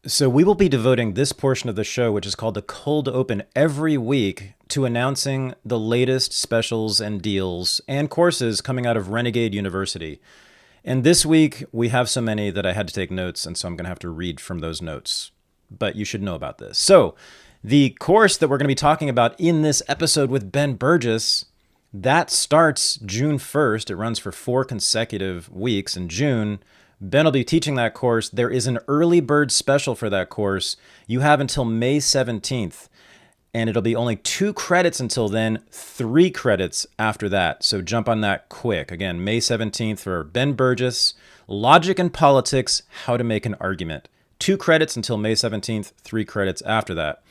So we will be devoting this portion of the show, which is called the Cold Open, every week to announcing the latest specials and deals and courses coming out of Renegade University. And this week, we have so many that I had to take notes, and so I'm going to have to read from those notes. But you should know about this. So the course that we're going to be talking about in this episode with Ben Burgis, that starts June 1st. It runs for 4 consecutive weeks in June. Ben will be teaching that course. There is an early bird special for that course. You have until May 17th, and it'll be only 2 credits until then, 3 credits after that. So jump on that quick. Again, May 17th for Ben Burgis, Logic and Politics, How to Make an Argument. 2 credits until May 17th, 3 credits after that.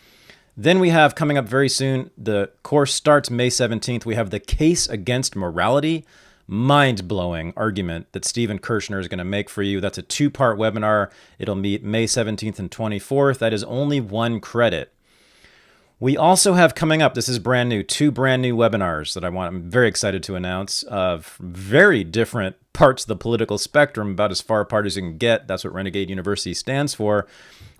Then we have coming up very soon, the course starts May 17th. We have the Case Against Morality, mind-blowing argument that Stephen Kirshner is going to make for you. That's a 2-part webinar. It'll meet May 17th and 24th. That is only 1 credit. We also have coming up, this is brand new, 2 brand new webinars that I'm very excited to announce of very different parts of the political spectrum, about as far apart as you can get. That's what Renegade University stands for.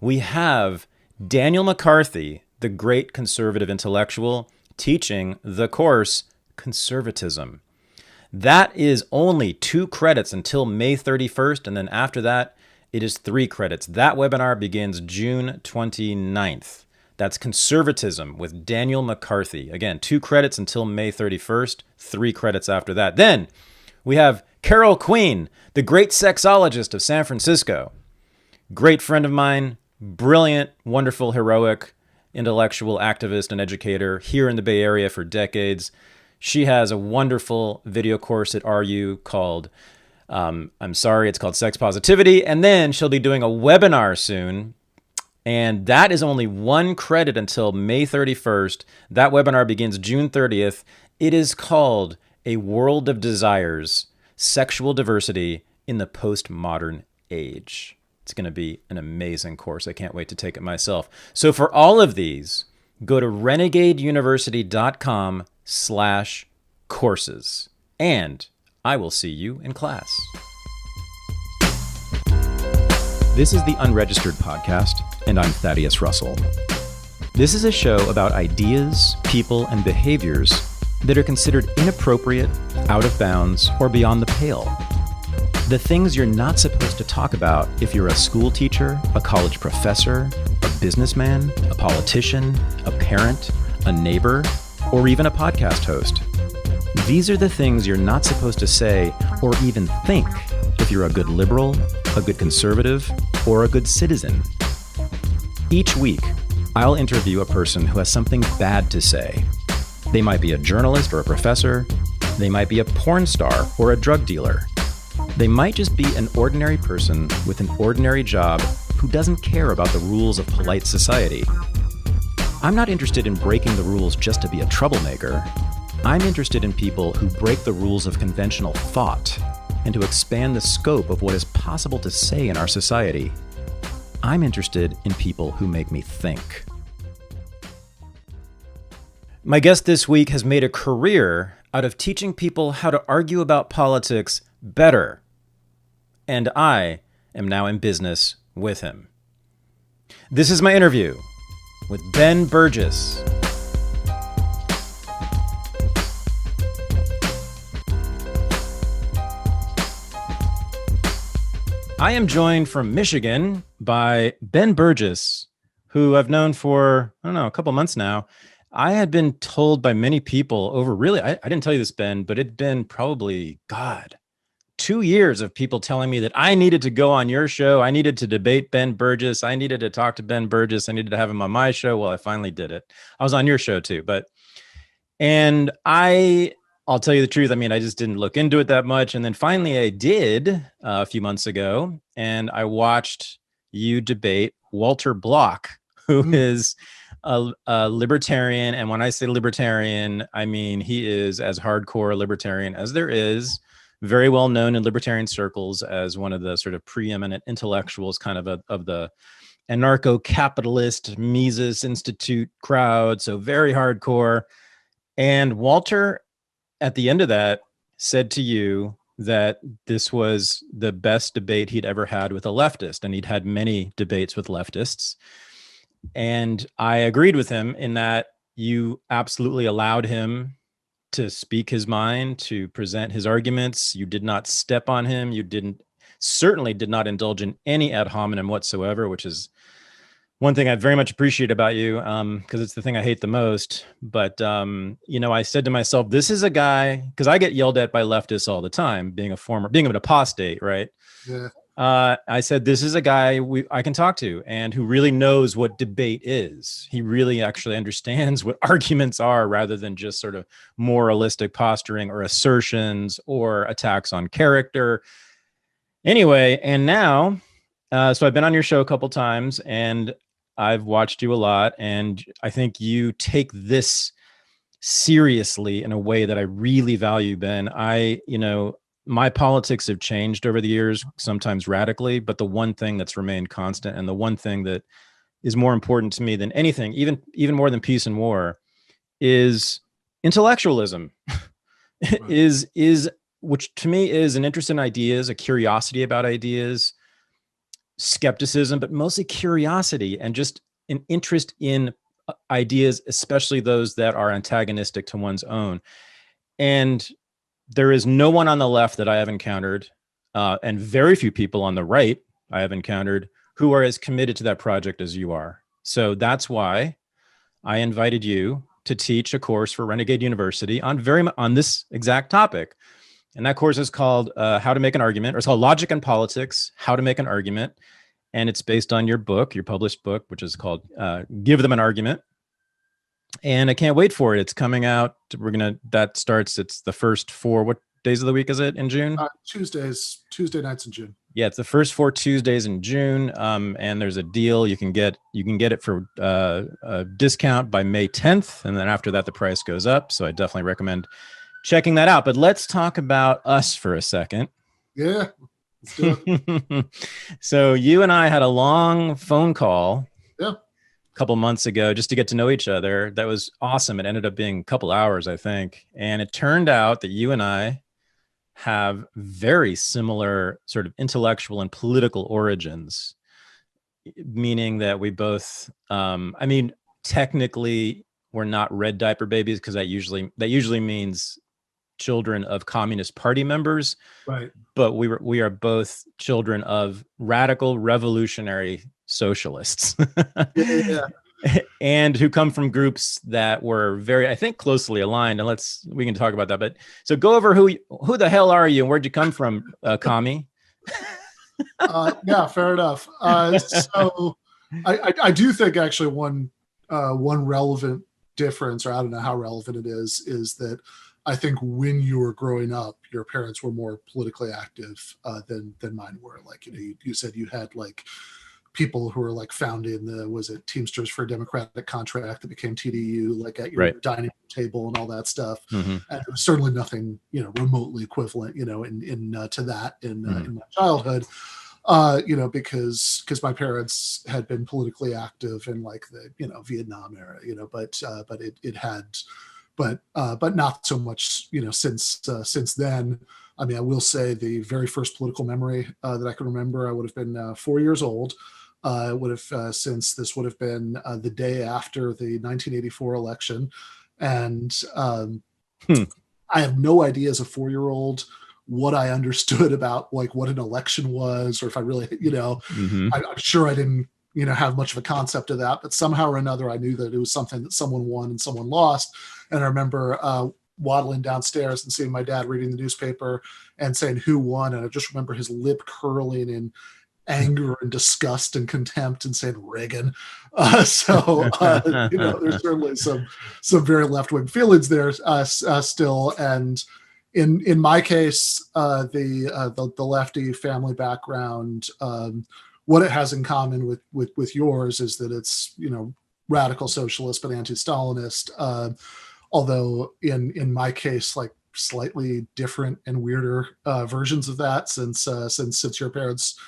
We have Daniel McCarthy, the great conservative intellectual, teaching the course Conservatism. That is only 2 credits until May 31st, and then after that, it is 3 credits. That webinar begins June 29th. That's Conservatism with Daniel McCarthy. Again, 2 credits until May 31st, 3 credits after that. Then we have Carol Queen, the great sexologist of San Francisco. Great friend of mine, brilliant, wonderful, heroic, intellectual activist and educator here in the Bay Area for decades. She has a wonderful video course at RU called, it's called Sex Positivity. And then she'll be doing a webinar soon. And that is only 1 credit until May 31st. That webinar begins June 30th. It is called A World of Desires, Sexual Diversity in the Postmodern Age. It's going to be an amazing course. I can't wait to take it myself. So for all of these, go to renegadeuniversity.com/courses, and I will see you in class. This is the Unregistered podcast, and I'm Thaddeus Russell. This is a show about ideas, people, and behaviors that are considered inappropriate, out of bounds, or beyond the pale. The things you're not supposed to talk about if you're a school teacher, a college professor, a businessman, a politician, a parent, a neighbor, or even a podcast host. These are the things you're not supposed to say or even think if you're a good liberal, a good conservative, or a good citizen. Each week, I'll interview a person who has something bad to say. They might be a journalist or a professor. They might be a porn star or a drug dealer. They might just be an ordinary person with an ordinary job who doesn't care about the rules of polite society. I'm not interested in breaking the rules just to be a troublemaker. I'm interested in people who break the rules of conventional thought and to expand the scope of what is possible to say in our society. I'm interested in people who make me think. My guest this week has made a career out of teaching people how to argue about politics better. And I am now in business with him. This is my interview with Ben Burgis. I am joined from Michigan by Ben Burgis, who I've known for, a couple months now. I had been told by many people over I didn't tell you this, Ben, but it'd been probably, 2 years of people telling me that I needed to go on your show. I needed to debate Ben Burgis. I needed to talk to Ben Burgis. I needed to have him on my show. Well, I finally did it. I was on your show too, and I'll tell you the truth. I just didn't look into it that much. And then finally I did a few months ago, and I watched you debate Walter Block, who is a libertarian. And when I say libertarian, I mean he is as hardcore a libertarian as there is, very well known in libertarian circles as one of the sort of preeminent intellectuals kind of the anarcho-capitalist Mises Institute crowd. So very hardcore. And Walter, at the end of that, said to you that this was the best debate he'd ever had with a leftist, and he'd had many debates with leftists. And I agreed with him in that you absolutely allowed him to speak his mind, to present his arguments. You did not step on him. You certainly did not indulge in any ad hominem whatsoever, which is one thing I very much appreciate about you, because it's the thing I hate the most. But, I said to myself, this is a guy, because I get yelled at by leftists all the time, being an apostate, right? Yeah. I said, this is a guy I can talk to and who really knows what debate is. He really actually understands what arguments are rather than just sort of moralistic posturing or assertions or attacks on character. Anyway, and now, so I've been on your show a couple times and I've watched you a lot, and I think you take this seriously in a way that I really value, Ben. My politics have changed over the years, sometimes radically, but the one thing that's remained constant, and the one thing that is more important to me than anything, even more than peace and war, is intellectualism. Right. is which to me is an interest in ideas, a curiosity about ideas, skepticism, but mostly curiosity and just an interest in ideas, especially those that are antagonistic to one's own. And there is no one on the left that I have encountered, and very few people on the right I have encountered, who are as committed to that project as you are. So that's why I invited you to teach a course for Renegade University on this exact topic. And that course is called How to Make an Argument, or it's called Logic and Politics, How to Make an Argument. And it's based on your published book, which is called Give Them an Argument. And I can't wait for it. It's coming out. It's the first 4, what days of the week is it in June? Tuesday nights in June. Yeah, it's the first 4 Tuesdays in June. And there's a deal. You can get it for a discount by May 10th. And then after that, the price goes up. So I definitely recommend checking that out. But let's talk about us for a second. Yeah, let's do it. So you and I had a long phone call. Yeah. A couple months ago, just to get to know each other. That was awesome. It ended up being a couple hours, I think. And it turned out that you and I have very similar sort of intellectual and political origins, meaning that we both, technically we're not red diaper babies, because that usually means children of Communist Party members. Right. But we are both children of radical revolutionary socialists. Yeah. And who come from groups that were very, I think, closely aligned. And we can talk about that. But so go over who the hell are you and where'd you come from, commie? Yeah, fair enough. So I do think actually one relevant difference, or I don't know how relevant it is that I think when you were growing up, your parents were more politically active than mine were. Like, you said you had like people who were like founding Teamsters for a Democratic Contract that became TDU, like at your dining table and all that stuff. Mm-hmm. And it was certainly nothing, remotely equivalent, to that in my childhood. Because my parents had been politically active in like the Vietnam era, but not so much since then. I mean, I will say the very first political memory that I can remember, I would have been 4 years old. Since this would have been the day after the 1984 election, and I have no idea as a 4-year-old what I understood about like what an election was, or if I really, mm-hmm. I'm sure I didn't, have much of a concept of that, but somehow or another, I knew that it was something that someone won and someone lost. And I remember waddling downstairs and seeing my dad reading the newspaper and saying who won. And I just remember his lip curling in anger and disgust and contempt and saying Reagan. There's certainly some very left-wing feelings there still. And in my case, the lefty family background, what it has in common with yours is that it's, radical socialist but anti-Stalinist. Although in my case, like slightly different and weirder versions of that, since your parents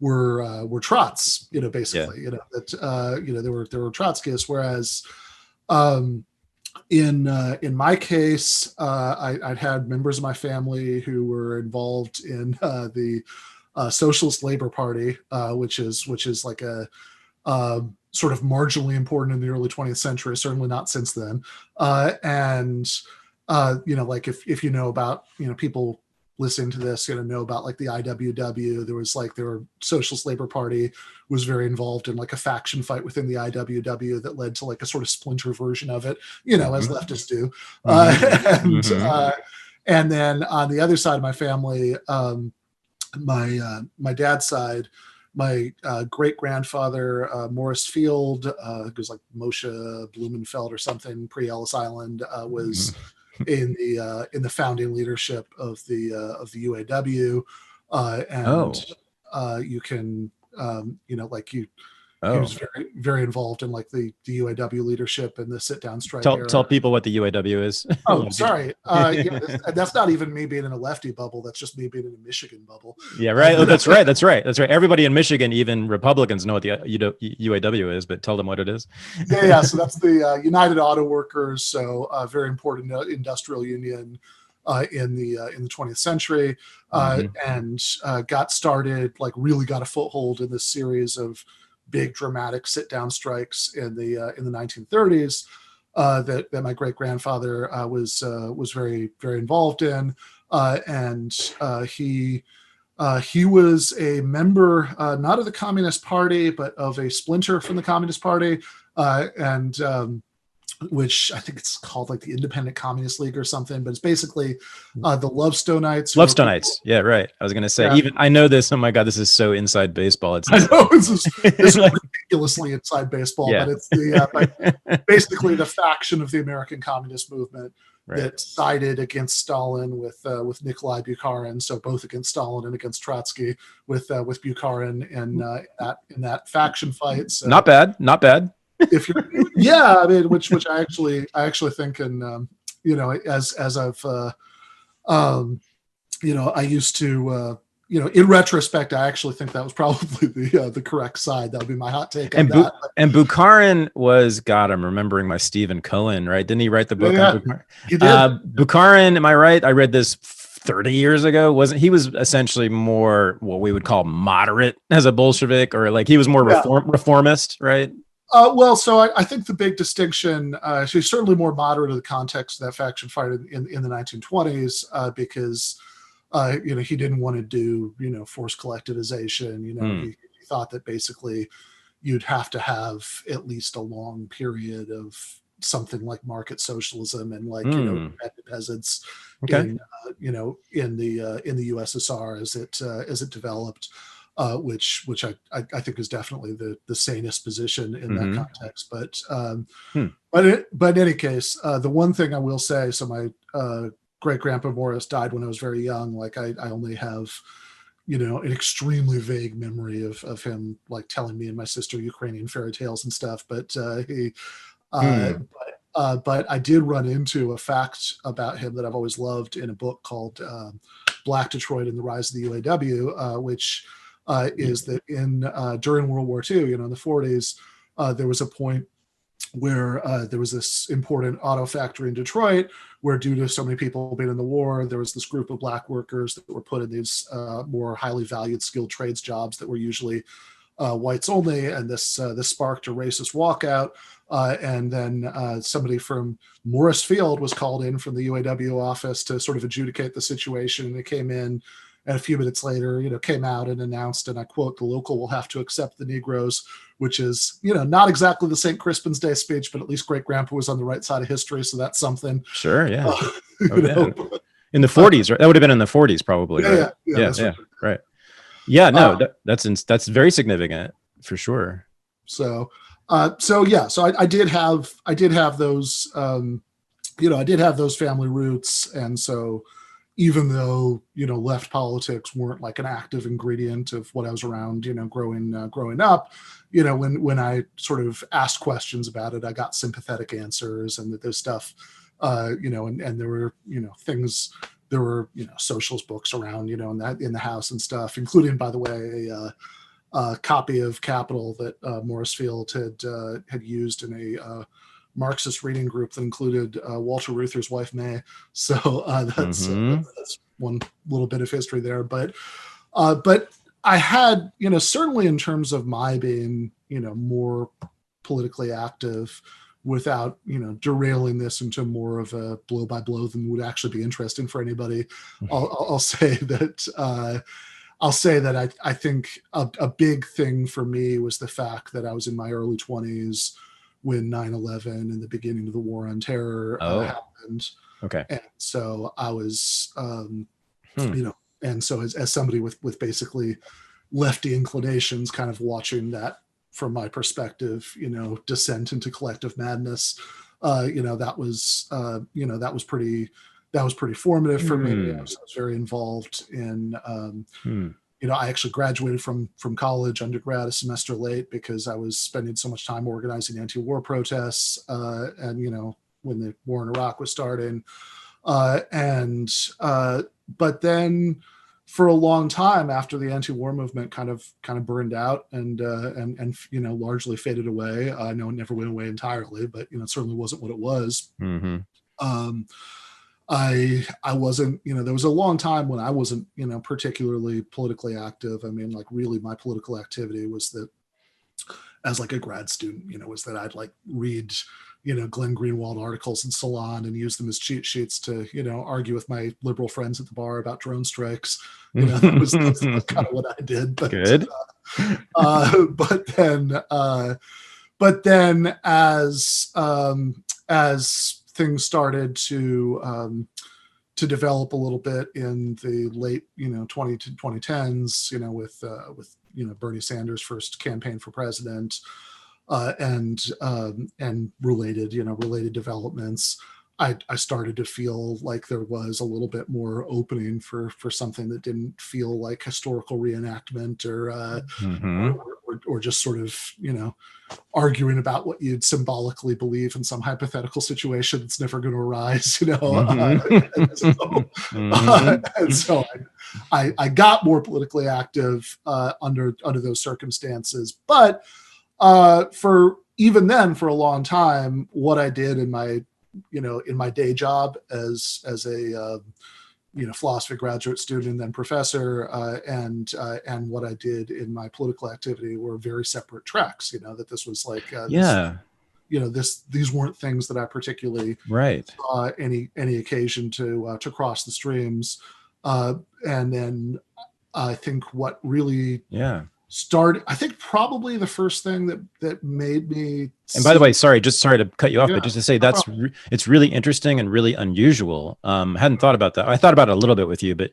were Trots, basically, there were Trotskyists, whereas In my case, I'd had members of my family who were involved in the Socialist Labor Party, which is like a sort of marginally important in the early 20th century, certainly not since then. And like if you know about, people listening to this, know about like the IWW. There were Socialist Labor Party was very involved in like a faction fight within the IWW that led to like a sort of splinter version of it, as leftists do. And and then on the other side of my family, my dad's side, my great grandfather Morris Field, who's like Moshe Blumenfeld or something, pre Ellis Island, was in the founding leadership of the UAW, and you can like you. He was very, very involved in like the UAW leadership and the sit-down strike era. Tell people what the UAW is. Oh, sorry. That's not even me being in a lefty bubble. That's just me being in a Michigan bubble. Yeah, right. That's right. Everybody in Michigan, even Republicans, know what the UAW is, but tell them what it is. Yeah. So that's the United Auto Workers. So very important industrial union in the 20th century, and got started, like really got a foothold in this series of big dramatic sit-down strikes in the 1930s that my great grandfather was very, very involved in, and he was a member not of the Communist Party but of a splinter from the Communist Party, and which I think it's called like the Independent Communist League or something, but it's basically the Lovestonites. Lovestonites, yeah, right. I was going to say, even I know this. Oh my God, this is so inside baseball. I know it's ridiculously inside baseball, but it's basically the faction of the American Communist movement that sided against Stalin with Nikolai Bukharin. So both against Stalin and against Trotsky, with Bukharin in that faction fight. So, not bad. If you're, yeah, I mean, which I actually think, and as I've I used to in retrospect, I actually think that was probably the correct side. That would be my hot take on that. And Bukharin was, God, I'm remembering my Stephen Cohen, right? Didn't he write the book on Bukharin? He did. Bukharin, am I right? I read this 30 years ago. He was essentially more what we would call moderate as a Bolshevik, or like he was more reformist, right? So I think the big distinction, she's certainly more moderate in the context of that faction fight in the 1920s, because he didn't want to do forced collectivization. He thought that basically you'd have to have at least a long period of something like market socialism and like peasants in the USSR as it developed. Which I think is definitely the sanest position in that context. But in any case, the one thing I will say, so my great grandpa Morris died when I was very young. Like I only have an extremely vague memory of him like telling me and my sister Ukrainian fairy tales and stuff. But but I did run into a fact about him that I've always loved in a book called Black Detroit and the Rise of the UAW, which is that during World War II, in the 40s, there was a point where there was this important auto factory in Detroit where, due to so many people being in the war, there was this group of black workers that were put in these more highly valued skilled trades jobs that were usually whites only, and this sparked a racist walkout. And then somebody from Morris Field was called in from the UAW office to sort of adjudicate the situation, and it came in. And a few minutes later, came out and announced, and I quote, "The local will have to accept the Negroes," which is, not exactly the St. Crispin's Day speech, but at least great grandpa was on the right side of history. So that's something. Sure. Yeah. In the 40s, right? That would have been in the 40s, probably. Right? Yeah. Right. Yeah. No, that's very significant for sure. So I did have those, I did have those family roots. And so, even though left politics weren't like an active ingredient of what I was around, growing up, when I sort of asked questions about it, I got sympathetic answers, and that there's stuff, and there were things, there were socialist books around, in the house and stuff, including, by the way, a copy of Capital that Morris Field had used in Marxist reading group that included Walter Reuther's wife May. So that's one little bit of history there. But I had, certainly in terms of my being, more politically active, without derailing this into more of a blow by blow than would actually be interesting for anybody. I'll say that I think a big thing for me was the fact that I was in my early 20s when 9/11 and the beginning of the War on Terror happened. Okay. And so I was, and so as somebody with basically lefty inclinations, kind of watching that from my perspective, descent into collective madness, that was pretty formative for me. I was very involved in, I actually graduated from college, undergrad, a semester late, because I was spending so much time organizing anti-war protests, and when the war in Iraq was starting, but then for a long time after the anti-war movement kind of burned out and largely faded away. I know it never went away entirely, but it certainly wasn't what it was. I wasn't, there was a long time when I wasn't, particularly politically active. I mean, like, really my political activity was that as like a grad student, was that I'd like read, Glenn Greenwald articles in Salon and use them as cheat sheets to, argue with my liberal friends at the bar about drone strikes. That's kind of what I did. But, good. But then as things started to develop a little bit in the late 2010s, with Bernie Sanders' first campaign for president, and related developments, I started to feel like there was a little bit more opening for something that didn't feel like historical reenactment or just sort of arguing about what you'd symbolically believe in some hypothetical situation that's never going to arise, and so I got more politically active under those circumstances. But for even then, for a long time, what I did in my day job as a philosophy graduate student and then professor, and what I did in my political activity were very separate tracks. That this was like these weren't things that I particularly saw any occasion to cross the streams. And then I think what really started, I think probably the first thing that made me. And by the way, sorry to cut you off, but just to say it's really interesting and really unusual. Hadn't thought about that. I thought about it a little bit with you, but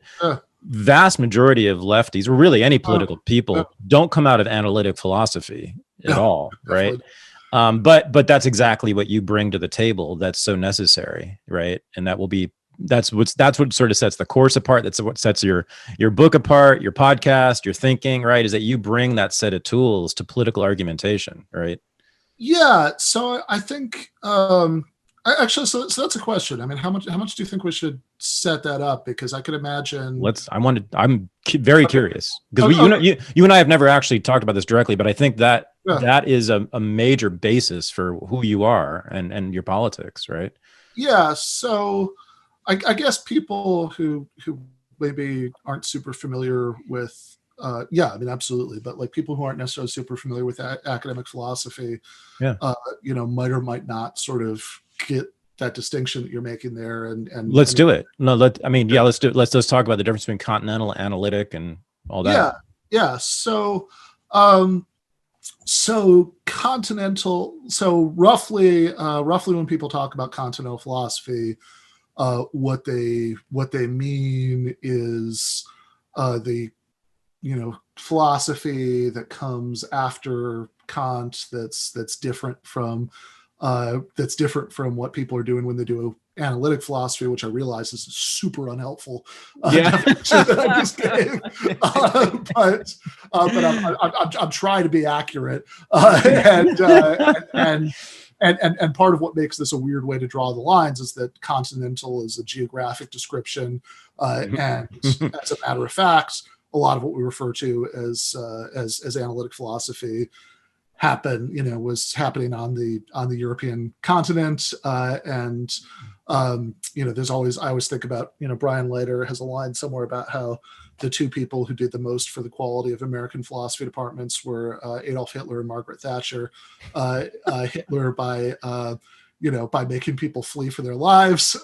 vast majority of lefties, or really any political people, don't come out of analytic philosophy at all, right? But that's exactly what you bring to the table. That's so necessary, right? And that's what sort of sets the course apart. That's what sets your book apart, your podcast, your thinking, right? Is that you bring that set of tools to political argumentation, right? Yeah. So I think, actually, so that's a question. I mean, how much do you think we should set that up? Because I could imagine. I'm very curious, because you and I have never actually talked about this directly, but I think that that is a major basis for who you are and your politics, right? Yeah. So I guess people who maybe aren't super familiar with, I mean, absolutely. But like people who aren't necessarily super familiar with academic philosophy, might or might not sort of get that distinction that you're making there. And let's do it. No, let's do it. Let's talk about the difference between continental, analytic, and all that. Yeah. So continental. So roughly when people talk about continental philosophy, what they mean is the philosophy that comes after Kant that's different from what people are doing when they do analytic philosophy, which I realize is super unhelpful definition that I just gave. But I'm trying to be accurate, and part of what makes this a weird way to draw the lines is that continental is a geographic description, and as a matter of fact, a lot of what we refer to as analytic philosophy was happening on the European continent. And I always think about, Brian Leiter has a line somewhere about how the two people who did the most for the quality of American philosophy departments were Adolf Hitler and Margaret Thatcher. Hitler by making people flee for their lives,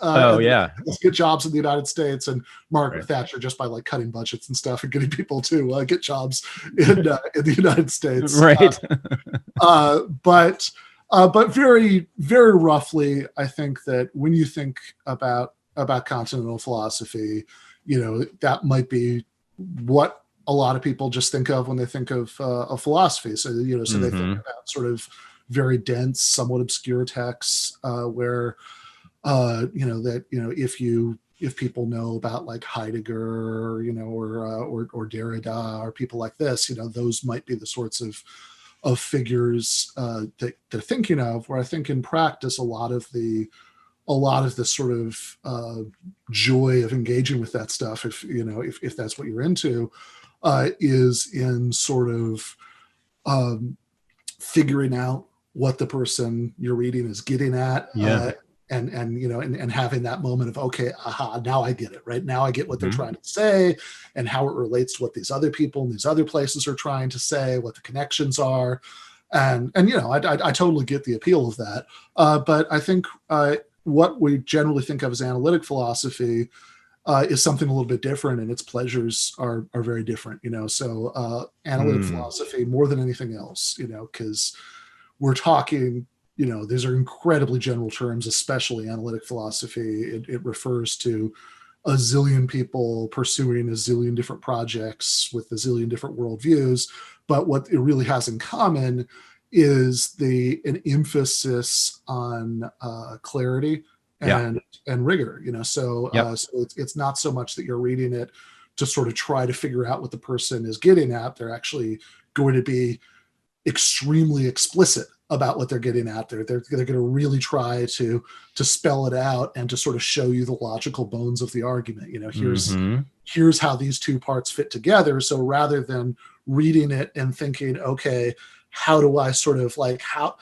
get jobs in the United States, and Margaret Thatcher just by like cutting budgets and stuff and getting people to get jobs in the United States. Right. But very, very roughly, I think that when you think about continental philosophy, that might be what a lot of people just think of when they think of philosophy. So, so they think about sort of very dense, somewhat obscure texts where, if people know about like Heidegger, or Derrida or people like this, those might be the sorts of figures that they're thinking of. Where I think in practice, a lot of the sort of joy of engaging with that stuff, if that's what you're into, is in sort of figuring out what the person you're reading is getting at, and having that moment of, okay, aha, now I get it, right? Now I get what they're trying to say and how it relates to what these other people in these other places are trying to say, what the connections are. And I totally get the appeal of that. But I think what we generally think of as analytic philosophy is something a little bit different, and its pleasures are very different, So analytic philosophy, more than anything else, because we're talking, these are incredibly general terms, especially analytic philosophy. It refers to a zillion people pursuing a zillion different projects with a zillion different worldviews. But what it really has in common is an emphasis on clarity and rigor, So it's not so much that you're reading it to sort of try to figure out what the person is getting at. They're actually going to be extremely explicit about what they're getting at. They're going to really try to spell it out and to sort of show you the logical bones of the argument. Here's how these two parts fit together. So rather than reading it and thinking, okay, how do I sort of like, how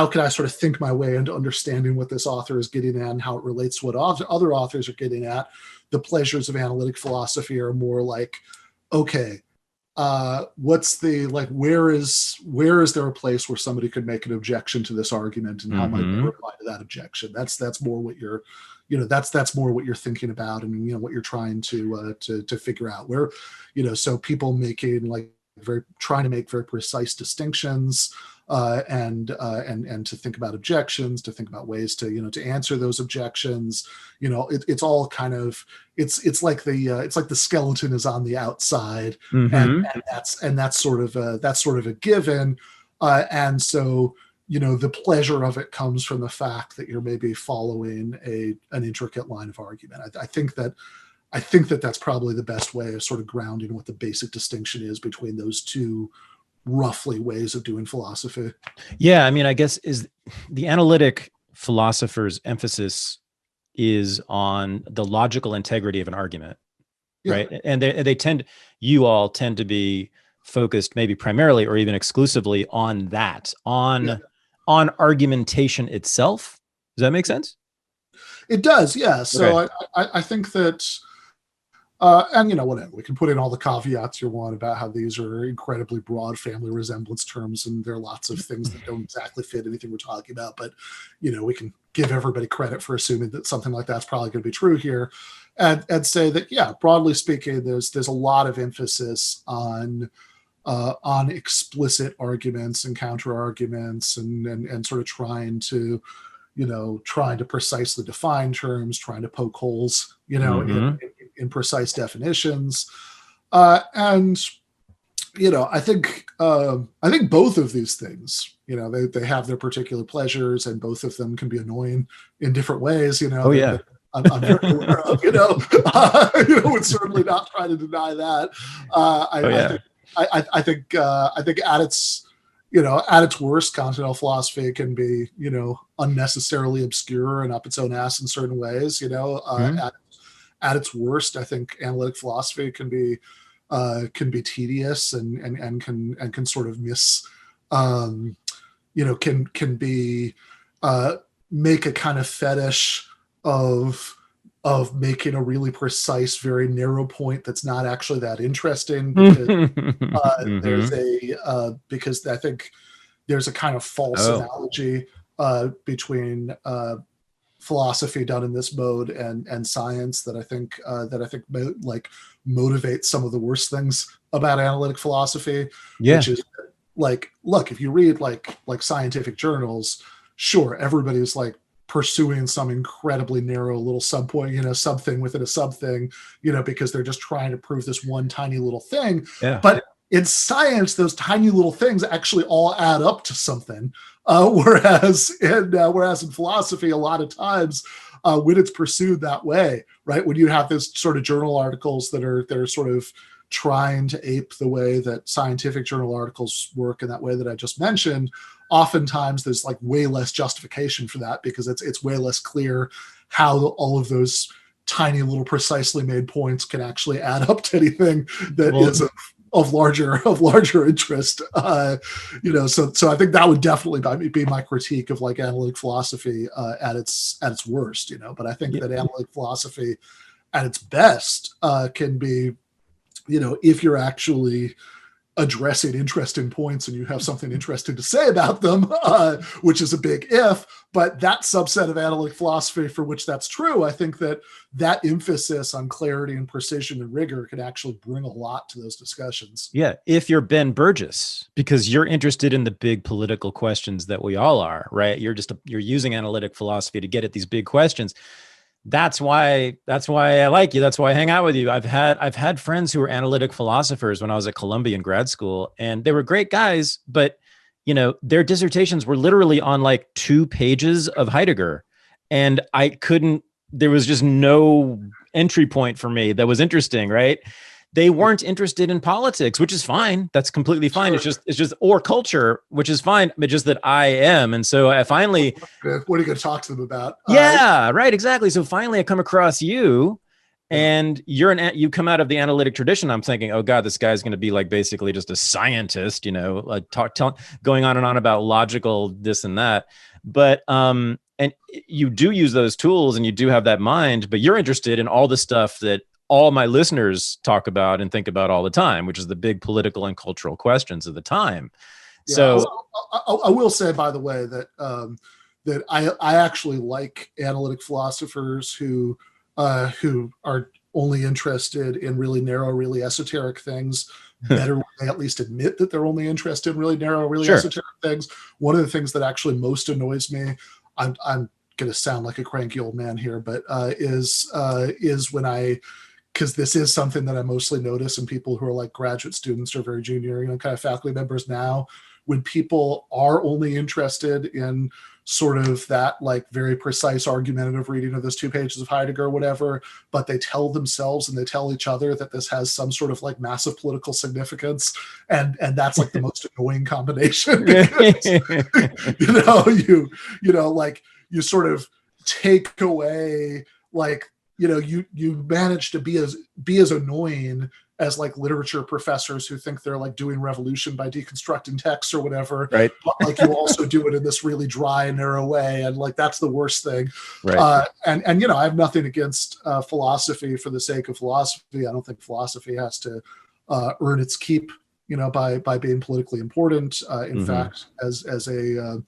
can I sort of think my way into understanding what this author is getting at and how it relates to what other authors are getting at? The pleasures of analytic philosophy are more like, okay, what's the, like, where is there a place where somebody could make an objection to this argument, and how might they reply to that objection? That's more what you're, that's more what you're thinking about, and what you're trying to figure out, where, so people making like trying to make very precise distinctions, and to think about objections, to think about ways to to answer those objections. It's all kind of it's like the skeleton is on the outside, and that's sort of a given, and so the pleasure of it comes from the fact that you're maybe following an intricate line of argument. I think that that's probably the best way of sort of grounding what the basic distinction is between those two roughly ways of doing philosophy. Yeah, I mean, I guess is the analytic philosopher's emphasis is on the logical integrity of an argument, right? And you all tend to be focused maybe primarily or even exclusively on that, on argumentation itself. Does that make sense? It does, yeah. So okay. I think that, and whatever, we can put in all the caveats you want about how these are incredibly broad family resemblance terms, and there are lots of things that don't exactly fit anything we're talking about. But we can give everybody credit for assuming that something like that's probably going to be true here, and say that broadly speaking, there's a lot of emphasis on explicit arguments and counter arguments, and sort of trying to precisely define terms, trying to poke holes, in precise definitions. And I think both of these things, they have their particular pleasures, and both of them can be annoying in different ways, Oh, yeah. I'm very aware of, would certainly not try to deny that. I think at its worst, continental philosophy can be, unnecessarily obscure and up its own ass in certain ways. At its worst, I think analytic philosophy can be tedious and can sort of miss can be make a kind of fetish of making a really precise, very narrow point that's not actually that interesting, because because I think there's a kind of false analogy between philosophy done in this mode and science that I think like motivates some of the worst things about analytic philosophy, which is like, look, if you read like scientific journals, sure, everybody's like pursuing some incredibly narrow little subpoint, something within a subthing, because they're just trying to prove this one tiny little thing. Yeah. But in science, those tiny little things actually all add up to something. Whereas in philosophy, a lot of times when it's pursued that way, right, when you have this sort of journal articles that are sort of trying to ape the way that scientific journal articles work in that way that I just mentioned, oftentimes there's like way less justification for that, because it's way less clear how all of those tiny little precisely made points can actually add up to anything that is of larger interest. So I think that would definitely be my critique of like analytic philosophy at its worst, but I think that analytic philosophy at its best can be, if you're actually addressing interesting points and you have something interesting to say about them, which is a big if, but that subset of analytic philosophy for which that's true, I think that emphasis on clarity and precision and rigor can actually bring a lot to those discussions. Yeah, if you're Ben Burgis, because you're interested in the big political questions that we all are, right? You're using analytic philosophy to get at these big questions. That's why I like you. That's why I hang out with you. I've had friends who were analytic philosophers when I was at Columbia in grad school, and they were great guys, but their dissertations were literally on like 2 pages of Heidegger, and there was just no entry point for me that was interesting, right? They weren't interested in politics, which is fine. That's completely fine. Sure. It's just or culture, which is fine, but just that I am. And so I finally, what are you going to talk to them about? Yeah, right. Exactly. So finally I come across you, and you come out of the analytic tradition. I'm thinking, oh God, this guy's going to be like basically just a scientist, going on and on about logical this and that. But, and you do use those tools and you do have that mind, but you're interested in all the stuff that all my listeners talk about and think about all the time, which is the big political and cultural questions of the time. Yeah, so I will say, by the way, that that I actually like analytic philosophers who are only interested in really narrow, really esoteric things better when they at least admit that they're only interested in really narrow, really esoteric things. One of the things that actually most annoys me, I'm going to sound like a cranky old man here, but is when because this is something that I mostly notice in people who are like graduate students or very junior, kind of faculty members now, when people are only interested in sort of that like very precise argumentative reading of those 2 pages of Heidegger or whatever, but they tell themselves and they tell each other that this has some sort of like massive political significance. And that's like the most annoying combination, because, you sort of take away like, you manage to be as annoying as like literature professors who think they're like doing revolution by deconstructing texts or whatever, right? But like you also do it in this really dry and narrow way, and like that's the worst thing. Right. And I have nothing against philosophy for the sake of philosophy. I don't think philosophy has to earn its keep, by being politically important. In fact, as a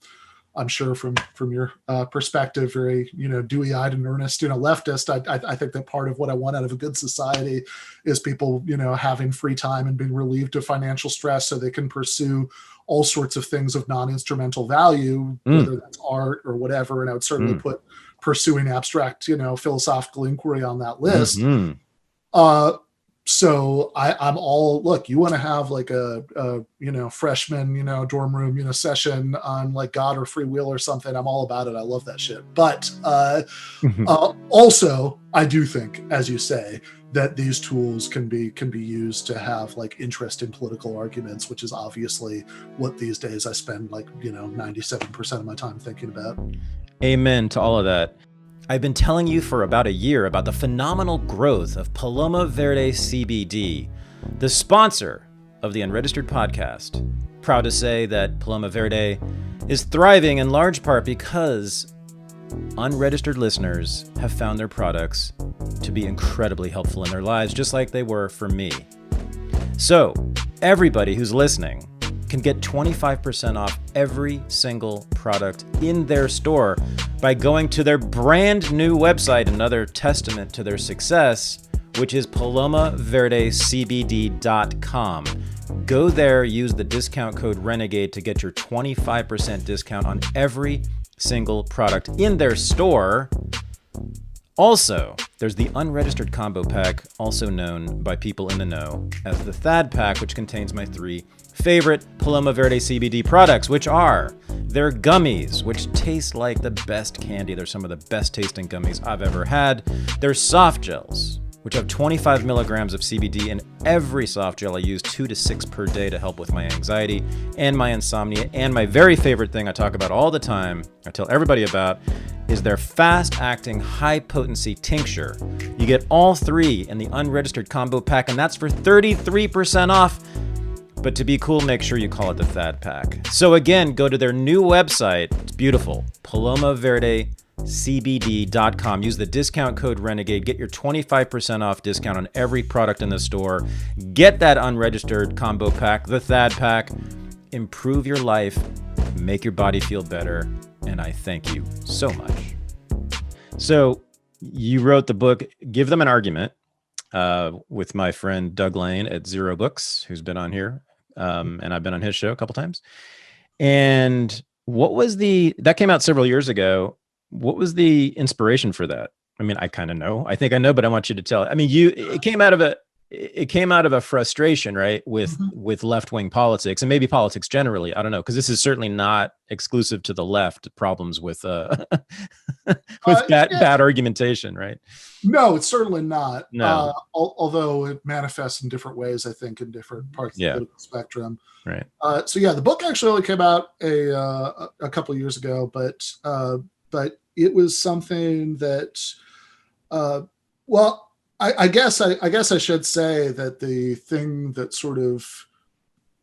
I'm sure from your perspective, very, dewy-eyed and earnest, leftist, I think that part of what I want out of a good society is people, having free time and being relieved of financial stress so they can pursue all sorts of things of non-instrumental value, whether that's art or whatever. And I would certainly put pursuing abstract, philosophical inquiry on that list. So I'm all, look, you want to have like a freshman, dorm room, session on like God or free will or something. I'm all about it. I love that shit. But also, I do think, as you say, that these tools can be used to have like interesting political arguments, which is obviously what these days I spend like, 97% of my time thinking about. Amen to all of that. I've been telling you for about a year about the phenomenal growth of Paloma Verde CBD, the sponsor of the Unregistered podcast. proud to say that Paloma Verde is thriving in large part because unregistered listeners have found their products to be incredibly helpful in their lives, just like they were for me. So everybody who's listening can get 25% off every single product in their store by going to their brand new website, another testament to their success, which is palomaverdecbd.com. Go there, use the discount code RENEGADE to get your 25% discount on every single product in their store. Also, there's the unregistered combo pack, also known by people in the know as the Thad pack, which contains my 3 favorite Paloma Verde CBD products, which are their gummies, which taste like the best candy. They're some of the best tasting gummies I've ever had. Their soft gels, which have 25 milligrams of CBD in every soft gel. I use 2 to 6 per day to help with my anxiety and my insomnia. And my very favorite thing I talk about all the time, I tell everybody about, is their fast-acting, high-potency tincture. You get all 3 in the unregistered combo pack, and that's for 33% off. But to be cool, make sure you call it the Thad pack. So again, go to their new website. It's beautiful. palomaverdecbd.com. Use the discount code RENEGADE. Get your 25% off discount on every product in the store. Get that unregistered combo pack, the Thad pack. Improve your life. Make your body feel better. And I thank you so much. So you wrote the book, Give Them an Argument, with my friend Doug Lane at Zero Books, who's been on here. And I've been on his show a couple times. And that came out several years ago. What was the inspiration for that? I mean, I kind of know. I think I know, but I want you to tell. I mean, it came out of a frustration, right, with left-wing politics and maybe politics generally. I don't know, because this is certainly not exclusive to the left. Problems with bad argumentation, right? No, it's certainly not. No. Although it manifests in different ways, I think, in different parts of the political spectrum. Right. So yeah, the book actually only came out a couple of years ago, but it was something that, well, I guess I should say that the thing that sort of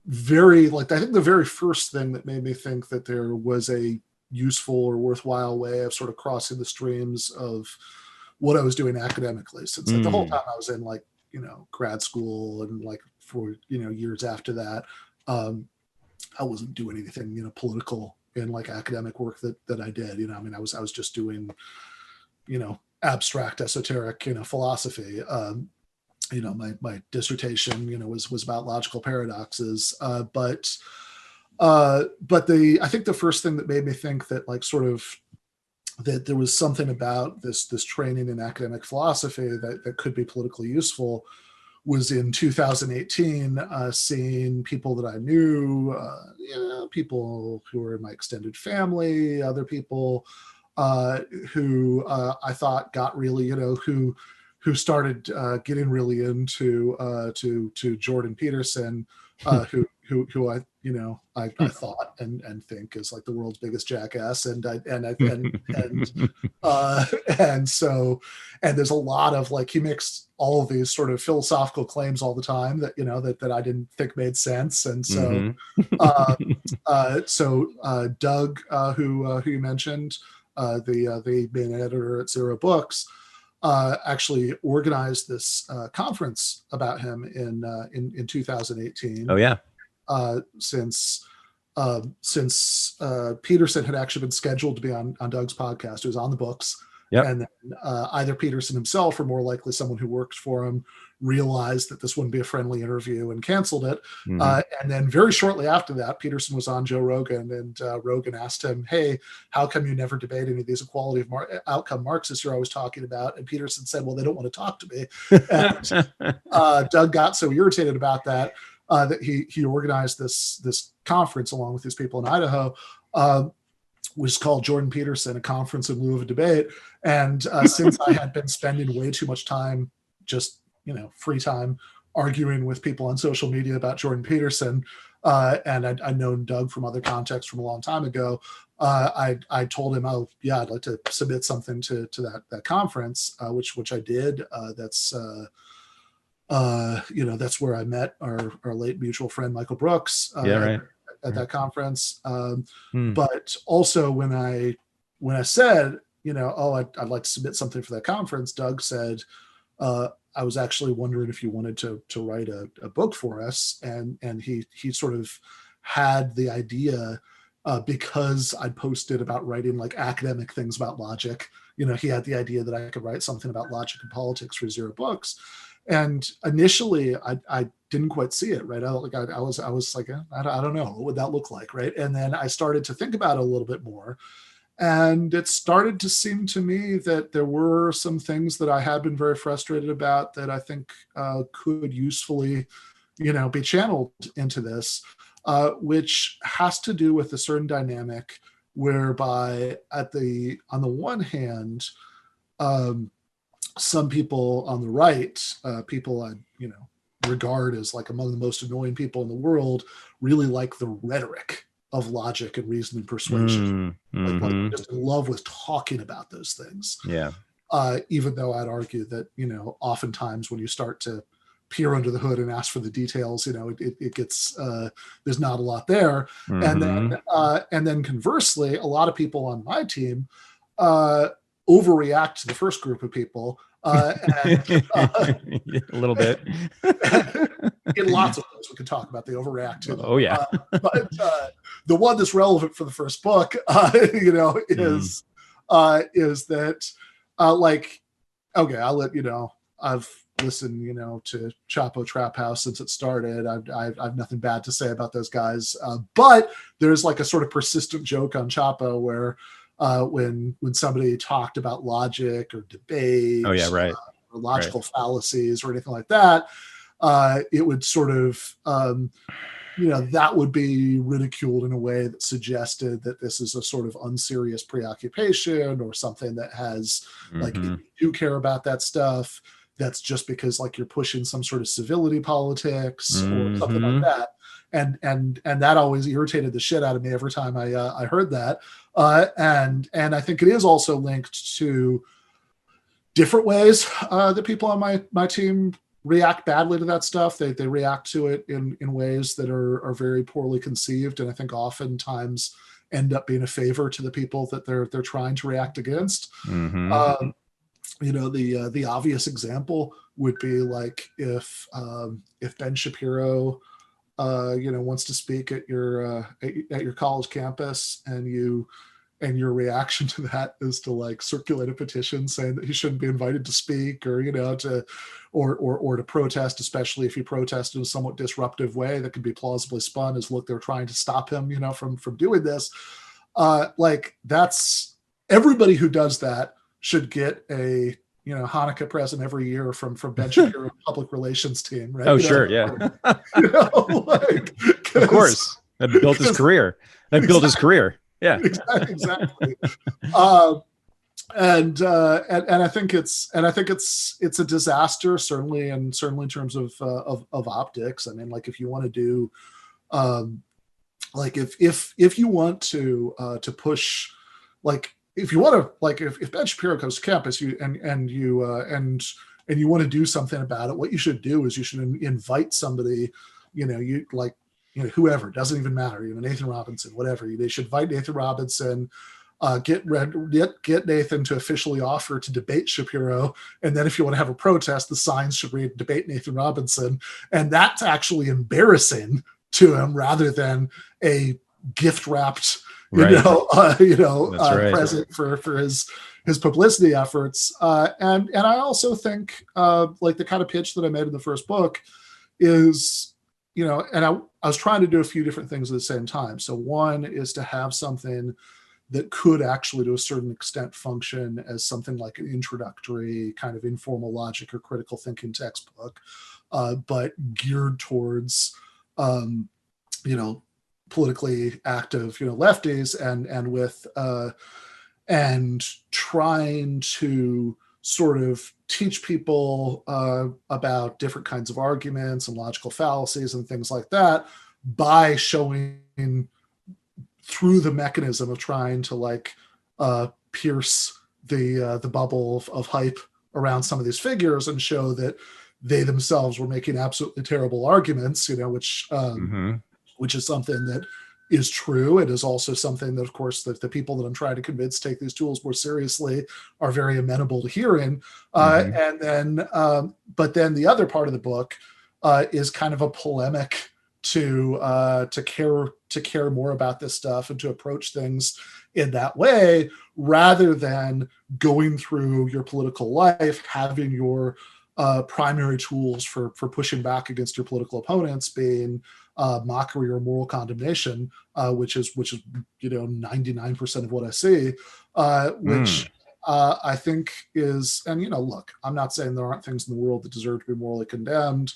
I think the very first thing that made me think that there was a useful or worthwhile way of sort of crossing the streams of what I was doing academically, since the whole time I was in grad school and for years after that, I wasn't doing anything political in academic work that I did. I mean, I was just doing abstract esoteric philosophy. My dissertation was about logical paradoxes, but I think the first thing that made me think that that there was something about this training in academic philosophy that could be politically useful was in 2018, seeing people that I knew, people who were in my extended family, other people who I thought got really, who started getting really into to Jordan Peterson, who I thought and think is the world's biggest jackass, and so there's a lot of he makes all of these sort of philosophical claims all the time that that I didn't think made sense, and so Doug, who you mentioned, the main editor at Zero Books, actually organized this conference about him in 2018. Oh yeah. Since Peterson had actually been scheduled to be on Doug's podcast, it was on the books. Yep. And then either Peterson himself or more likely someone who worked for him realized that this wouldn't be a friendly interview and canceled it. And then very shortly after that, Peterson was on Joe Rogan, and Rogan asked him, "Hey, how come you never debate any of these equality of outcome Marxists you're always talking about?" And Peterson said, "Well, they don't want to talk to me." And Doug got so irritated about that that he organized this conference along with these people in Idaho, was called Jordan Peterson, a conference in lieu of a debate. And since I had been spending way too much time, just free time, arguing with people on social media about Jordan Peterson, and I'd known Doug from other contexts from a long time ago, I told him, "Oh yeah, I'd like to submit something to that conference," which I did. That's where I met our late mutual friend Michael Brooks. Yeah, right. at that conference. Hmm. But also when I said, oh, I'd like to submit something for that conference, Doug said, I was actually wondering if you wanted to write a book for us. And he sort of had the idea, because I posted about writing like academic things about logic. He had the idea that I could write something about logic and politics for Zero Books. And initially I didn't quite see it, right? I was like, I don't know, what would that look like, right? And then I started to think about it a little bit more. And it started to seem to me that there were some things that I had been very frustrated about that I think could usefully, be channeled into this, which has to do with a certain dynamic whereby on the one hand, some people on the right, people I, regard as like among the most annoying people in the world, really like the rhetoric of logic and reason and persuasion. Like just in love with talking about those things. Yeah. Even though I'd argue that, oftentimes when you start to peer under the hood and ask for the details, it gets, there's not a lot there. And then conversely, a lot of people on my team overreact to the first group of people. A little bit. In lots of ways, we could talk about the overreact to them. Oh yeah. But the one that's relevant for the first book, is that like, okay, I'll let I've listened, to Chapo Trap House since it started. I've nothing bad to say about those guys, but there's like a sort of persistent joke on Chapo where when somebody talked about logic or debate, oh yeah, right, or logical fallacies or anything like that, it would sort of that would be ridiculed in a way that suggested that this is a sort of unserious preoccupation or something that has like, if you do care about that stuff, that's just because like you're pushing some sort of civility politics or something like that. And that always irritated the shit out of me every time I heard that. And I think it is also linked to different ways that people on my team react badly to that stuff. They react to it in ways that are very poorly conceived, and I think oftentimes end up being a favor to the people that they're trying to react against. The obvious example would be like if Ben Shapiro wants to speak at your college campus, and your reaction to that is to like circulate a petition saying that he shouldn't be invited to speak, or to protest, especially if you protest in a somewhat disruptive way that could be plausibly spun as, look, they're trying to stop him from doing this. Like, that's, everybody who does that should get a Hanukkah present every year from Ben Shapiro public relations team, right? Oh, sure, yeah. Of course, that built his career. His career. Yeah, exactly. And I think it's a disaster, certainly in terms of optics. I mean, like, if you want to do, like if you want to push, like, if you want to, like, if Ben Shapiro comes to campus, you want to do something about it, what you should do is you should invite somebody, whoever, doesn't even matter, Nathan Robinson, whatever. They should invite Nathan Robinson, get Nathan to officially offer to debate Shapiro, and then if you want to have a protest, the signs should read "Debate Nathan Robinson," and that's actually embarrassing to him rather than a gift wrapped present for his publicity efforts. And I also think like the kind of pitch that I made in the first book is, and I was trying to do a few different things at the same time. So one is to have something that could actually, to a certain extent, function as something like an introductory kind of informal logic or critical thinking textbook, but geared towards, politically active, lefties, and with and trying to sort of teach people about different kinds of arguments and logical fallacies and things like that by showing through the mechanism of trying to like pierce the bubble of hype around some of these figures and show that they themselves were making absolutely terrible arguments, which is something that is true. It is also something that, of course, the people that I'm trying to convince take these tools more seriously are very amenable to hearing. Mm-hmm. But then the other part of the book is kind of a polemic to care more about this stuff and to approach things in that way, rather than going through your political life, having your primary tools for pushing back against your political opponents being mockery or moral condemnation, which is 99% of what I see, which I think is, and look, I'm not saying there aren't things in the world that deserve to be morally condemned,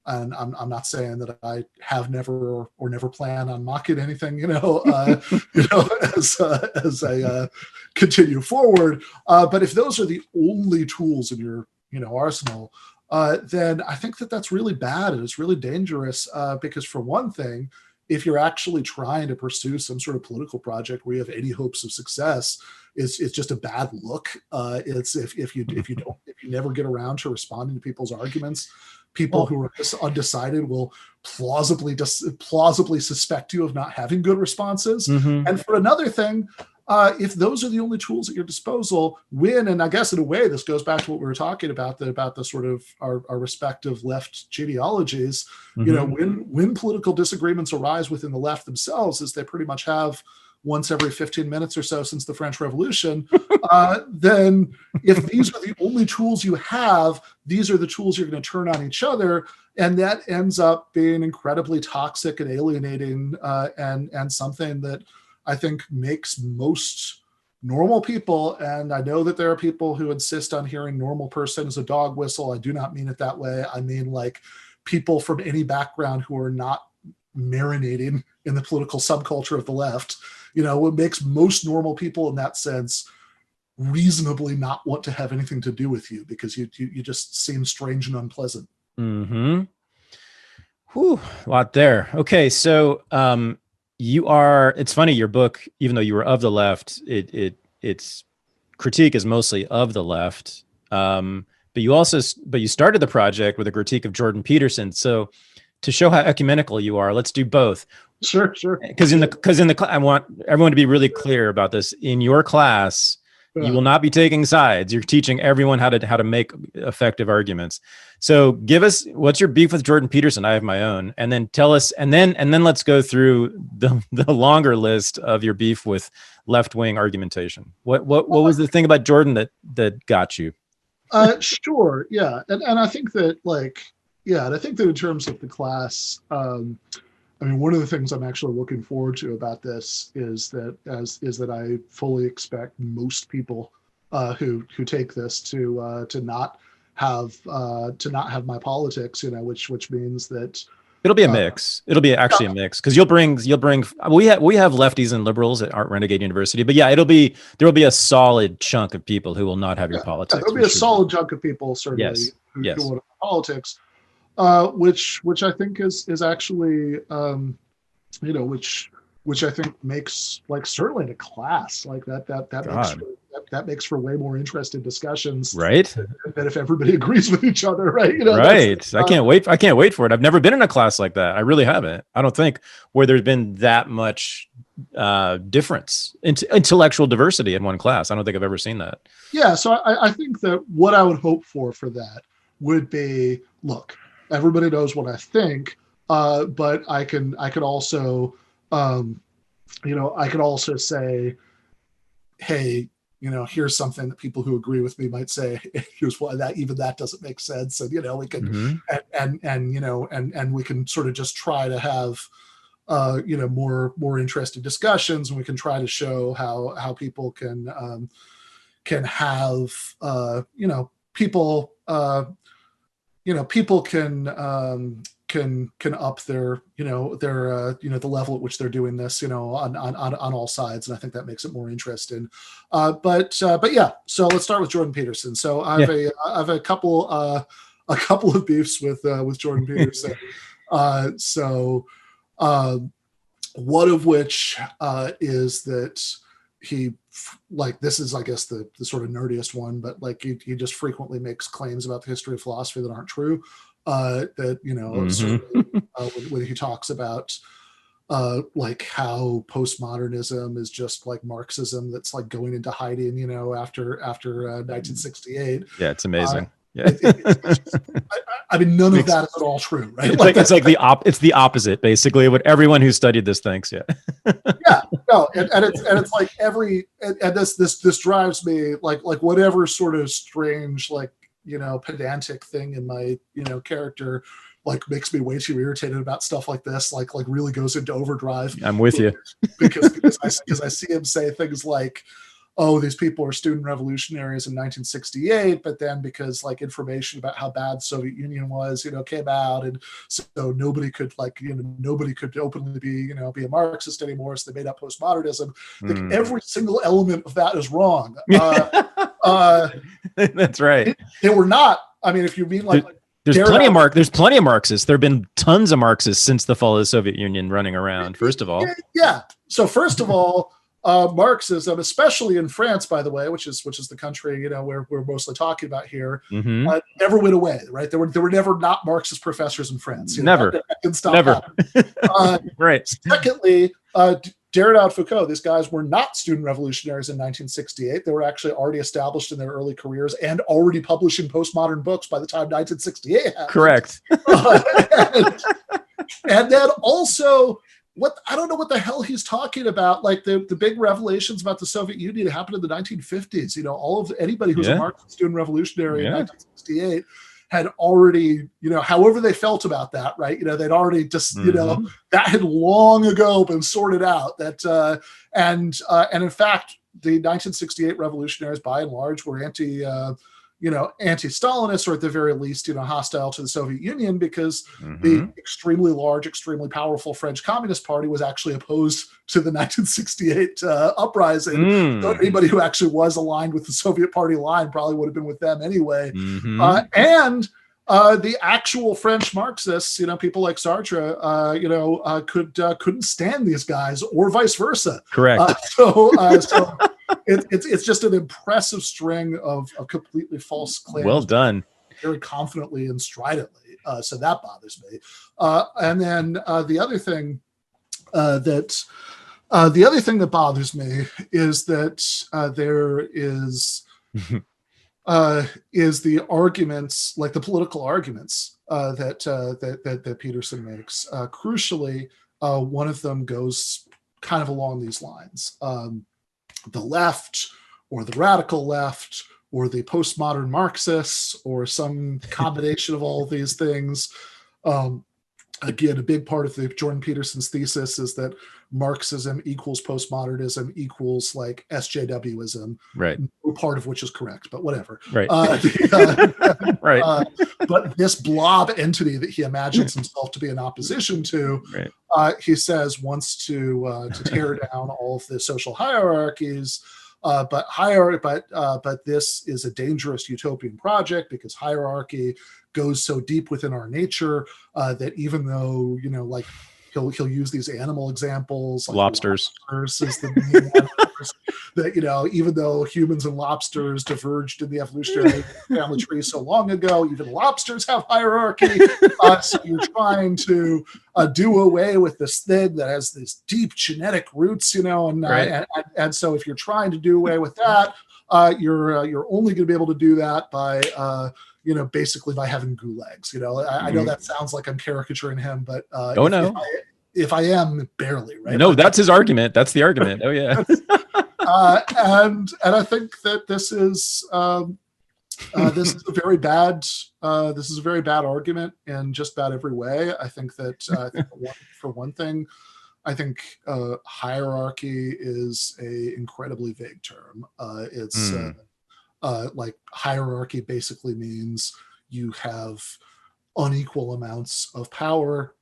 and I'm not saying that I have never or never plan on mocking anything, as I continue forward. But if those are the only tools in your arsenal, then I think that that's really bad and it's really dangerous, because for one thing, if you're actually trying to pursue some sort of political project where you have any hopes of success, it's just a bad look. It's if you never get around to responding to people's arguments, people who are undecided will plausibly suspect you of not having good responses. Mm-hmm. And for another thing, if those are the only tools at your disposal, and I guess in a way this goes back to what we were talking about the sort of our respective left genealogies, Mm-hmm. when political disagreements arise within the left themselves, as they pretty much have once every 15 minutes or so since the French Revolution, then if these are the only tools you have, these are the tools you're going to turn on each other. And that ends up being incredibly toxic and alienating, and something that I think makes most normal people, and I know that there are people who insist on hearing normal person as a dog whistle. I do not mean it that way. I mean like people from any background who are not marinating in the political subculture of the left. What makes most normal people in that sense reasonably not want to have anything to do with you, because you just seem strange and unpleasant. Mm-hmm. Whew, a lot there. Okay, so it's funny, your book, even though you were of the left, its critique is mostly of the left. But you started the project with a critique of Jordan Peterson. So to show how ecumenical you are, let's do both. Sure. Because I want everyone to be really clear about this. In your class, you will not be taking sides. You're teaching everyone how to make effective arguments. So give us, what's your beef with Jordan Peterson? I have my own, and then tell us, and then let's go through the longer list of your beef with left-wing argumentation. What was the thing about Jordan that got you? Sure, yeah, and I think that and I think that in terms of the class, one of the things I'm actually looking forward to about this is that I fully expect most people who take this to not have my politics, which means that it'll be a mix. It'll be actually a mix, because you'll bring. We have lefties and liberals at Renegade University, but yeah, there will be a solid chunk of people who will not have your politics. There'll be a solid chunk of people certainly who want to have politics. Which I think is actually, which I think makes certainly in a class like that makes for way more interesting discussions, right? Than if everybody agrees with each other, right? Right. I can't wait for it. I've never been in a class like that. I really haven't. I don't think where there's been that much difference, intellectual diversity in one class. I don't think I've ever seen that. Yeah. So I think that what I would hope for that would be, look, everybody knows what I think, but I could also, say, hey, here's something that people who agree with me might say. Here's why that doesn't make sense, and we can, and we can sort of just try to have, more interesting discussions, and we can try to show how people can have, people. People can up their the level at which they're doing this on all sides, and I think that makes it more interesting. But yeah, so let's start with Jordan Peterson. So I have a couple of beefs with Jordan Peterson. One of which is that he, this is, I guess, the sort of nerdiest one, but he just frequently makes claims about the history of philosophy that aren't true. Certainly, when he talks about like how postmodernism is just like Marxism that's like going into hiding, after 1968. Yeah, it's Uh, amazing. Yeah. I mean, none of that is at all true, right? It's like it's the opposite, basically, of what everyone who studied this thinks. Yeah. Yeah, no, and it's like and this drives me like whatever sort of strange like pedantic thing in my character like makes me way too irritated about stuff like this, like really goes into overdrive. I'm with you. because I see him say things like, oh, these people are student revolutionaries in 1968, but then because like information about how bad Soviet Union was, came out, and so nobody could openly be a Marxist anymore, so they made up postmodernism. Like every single element of that is wrong. That's right. They were not. I mean, if you mean like there's plenty of Marxists. There have been tons of Marxists since the fall of the Soviet Union running around. First of all, yeah. So first of all, Marxism, especially in France, by the way, which is the country we're mostly talking about here, never went away. Right? There were never not Marxist professors in France. Never. That didn't stop happening. Right. Secondly, Derrida and Foucault, these guys were not student revolutionaries in 1968. They were actually already established in their early careers and already publishing postmodern books by the time 1968 happened. Correct. And then also, I don't know what the hell he's talking about. Like the big revelations about the Soviet Union happened in the 1950s. Anybody who's a Marxist student revolutionary in 1968 had already, however they felt about that, right? They'd already just, that had long ago been sorted out. That and in fact, the 1968 revolutionaries, by and large, were anti-Stalinist, or at the very least, hostile to the Soviet Union, because the extremely large, extremely powerful French Communist Party was actually opposed to the 1968 uprising. So anybody who actually was aligned with the Soviet Party line probably would have been with them anyway. And the actual French Marxists, people like Sartre, couldn't stand these guys, or vice versa. Correct. So it's just an impressive string of completely false claims. Well done. Very confidently and stridently. So that bothers me. And then the other thing that bothers me is that there is the arguments, like the political arguments that Peterson makes. Crucially, one of them goes kind of along these lines. The left, or the radical left, or the postmodern Marxists, or some combination of all of these things. Again, a big part of Jordan Peterson's thesis is that Marxism equals postmodernism equals like SJWism, right? No part of which is correct, but whatever. Right. Right. But this blob entity that he imagines himself to be in opposition to, he says wants to tear down all of the social hierarchies. But this is a dangerous utopian project, because hierarchy goes so deep within our nature that even though like he'll use these animal examples, like lobsters is the main animals, that even though humans and lobsters diverged in the evolutionary family tree so long ago, even lobsters have hierarchy. So you're trying to do away with this thing that has these deep genetic roots, and so if you're trying to do away with that, you're only going to be able to do that by basically by having gulags. I know that sounds like I'm caricaturing him, but if I am, barely, right? No, that's his argument. That's the argument. Oh yeah. And I think that this is a very bad argument in just about every way. I think that for one thing, I think hierarchy is a incredibly vague term. It's like hierarchy basically means you have unequal amounts of power,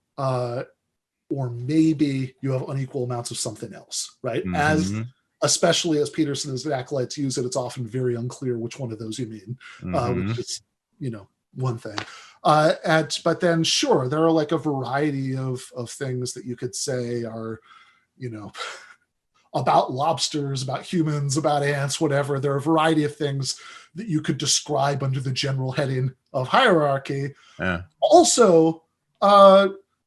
or maybe you have unequal amounts of something else, right? Especially as Peterson and his acolytes use it, it's often very unclear which one of those you mean, which is, one thing. But then, sure, there are like a variety of things that you could say are, about lobsters, about humans, about ants, whatever. There are a variety of things that you could describe under the general heading of hierarchy. Yeah. Also,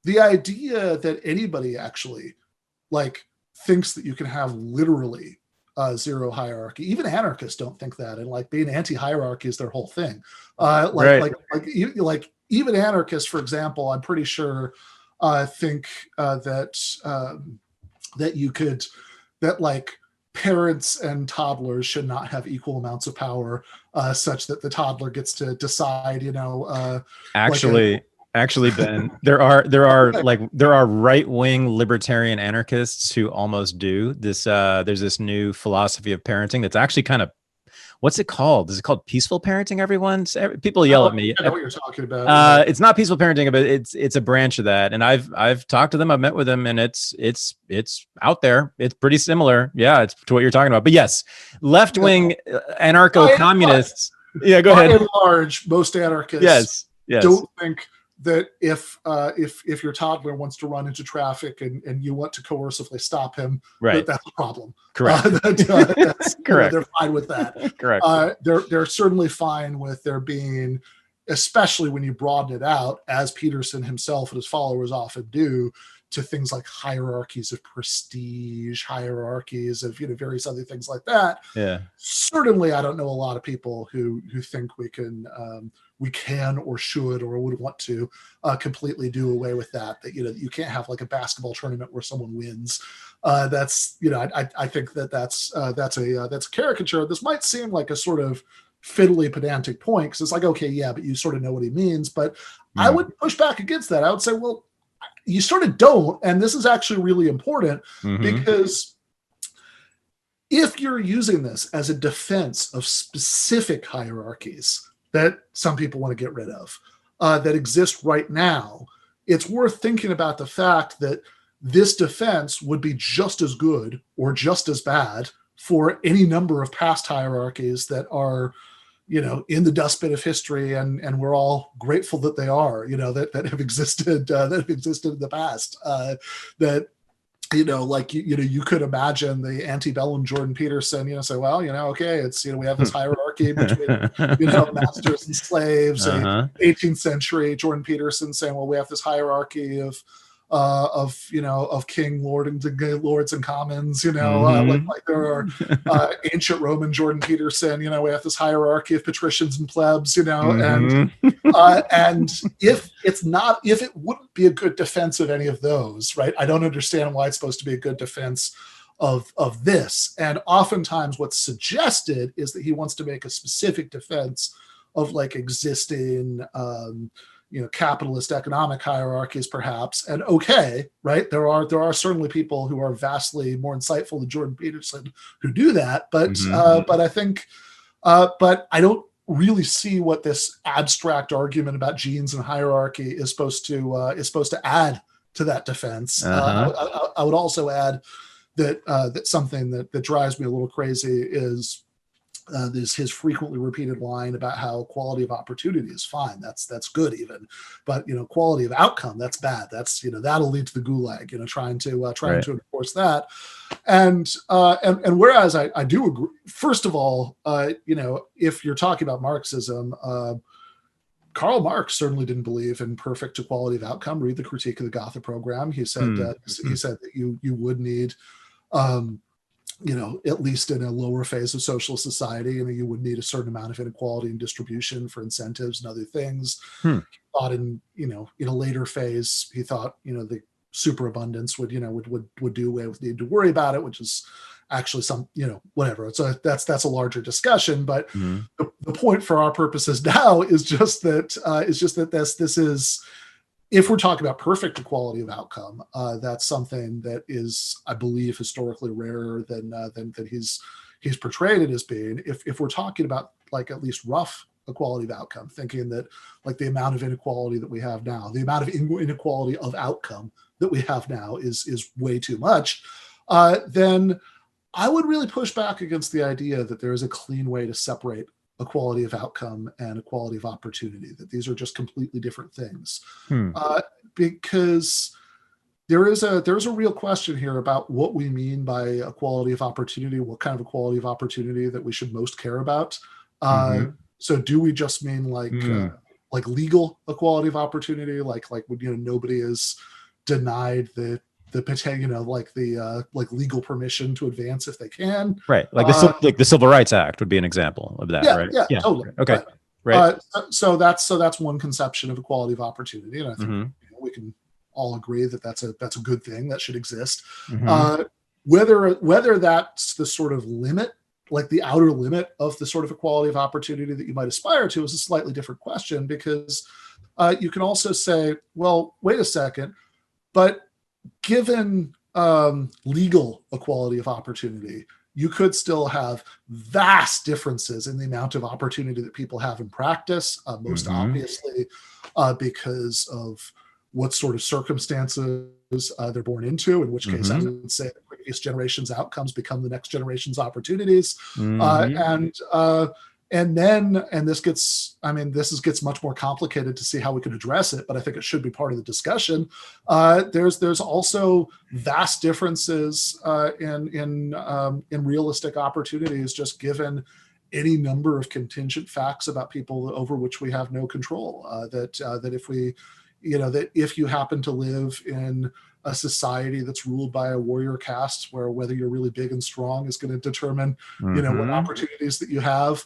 the idea that anybody actually like thinks that you can have literally zero hierarchy. Even anarchists don't think that, and like being anti-hierarchy is their whole thing. Like even anarchists, for example, I'm pretty sure think that you could that like parents and toddlers should not have equal amounts of power, such that the toddler gets to decide, Actually, Ben, there are right-wing libertarian anarchists who almost do this. There's this new philosophy of parenting that's actually kind of, what's it called? Is it called peaceful parenting? People yell at me. I know what you're talking about. It's not peaceful parenting, but it's a branch of that. And I've talked to them. I've met with them, and it's out there. It's pretty similar. Yeah, it's to what you're talking about. But yes, left-wing anarcho-communists. Yeah, go ahead. By and large, most anarchists don't think that if your toddler wants to run into traffic and you want to coercively stop him, right, that's a problem. Correct. Correct. They're fine with that. Correct. They're certainly fine with there being, especially when you broaden it out, as Peterson himself and his followers often do, to things like hierarchies of prestige, hierarchies of various other things like that. Yeah. Certainly, I don't know a lot of people who think we can or should or would want to completely do away with that. That you can't have like a basketball tournament where someone wins. That's I think that's a caricature. This might seem like a sort of fiddly pedantic point, because it's like, okay, yeah, but you sort of know what he means. But I would push back against that. I would say, well, you sort of don't, and this is actually really important, because if you're using this as a defense of specific hierarchies that some people want to get rid of, that exist right now, it's worth thinking about the fact that this defense would be just as good or just as bad for any number of past hierarchies that are in the dustbin of history, and we're all grateful that they are, that have existed, in the past. You could imagine the antebellum Jordan Peterson, say, well, okay, it's, we have this hierarchy between, masters and slaves. 18th century Jordan Peterson saying, well, we have this hierarchy of king, lords and commons, like there are ancient Roman Jordan Peterson, we have this hierarchy of patricians and plebs, and if it wouldn't be a good defense of any of those, right? I don't understand why it's supposed to be a good defense of this. And oftentimes what's suggested is that he wants to make a specific defense of like existing capitalist economic hierarchies, perhaps. And okay, right, there are certainly people who are vastly more insightful than Jordan Peterson who do that, but I think but I don't really see what this abstract argument about genes and hierarchy is supposed to add to that defense. I would also add that something that drives me a little crazy is his frequently repeated line about how quality of opportunity is fine. That's good even, but quality of outcome, that's bad. That's that'll lead to the gulag. Trying to enforce that, and whereas I do agree. First of all, if you're talking about Marxism, Karl Marx certainly didn't believe in perfect equality of outcome. Read the Critique of the Gotha Program. He said that you would need at least in a lower phase of socialist society, you would need a certain amount of inequality in distribution for incentives and other things. He thought in a later phase, he thought, the superabundance would do away with need to worry about it, which is actually some, whatever. So that's a larger discussion. But the point for our purposes now is just that this is, if we're talking about perfect equality of outcome, that's something that is, I believe, historically rarer than he's portrayed it as being. If we're talking about like at least rough equality of outcome, thinking that like the amount of inequality that we have now, the amount of inequality of outcome that we have now is way too much, then I would really push back against the idea that there is a clean way to separate equality of outcome and equality of opportunity, that these are just completely different things. Because there is a real question here about what we mean by equality of opportunity, what kind of equality of opportunity that we should most care about. So do we just mean like like legal equality of opportunity, like when, nobody is denied the potential, like the like legal permission to advance if they can. Right. Like the Civil Rights Act would be an example of that, Yeah, right? yeah, totally. Okay. Right. Right. So that's one conception of equality of opportunity, and I think we can all agree that that's a good thing that should exist. Whether that's the sort of limit, like the outer limit of the sort of equality of opportunity that you might aspire to, is a slightly different question, because you can also say, well, wait a second, but given legal equality of opportunity, you could still have vast differences in the amount of opportunity that people have in practice, most obviously because of what sort of circumstances they're born into, in which case I would say the previous generation's outcomes become the next generation's opportunities. And this gets much more complicated to see how we can address it, but I think it should be part of the discussion. There's also vast differences in realistic opportunities, just given any number of contingent facts about people over which we have no control. That if you happen to live in a society that's ruled by a warrior caste, where whether you're really big and strong is going to determine what opportunities that you have.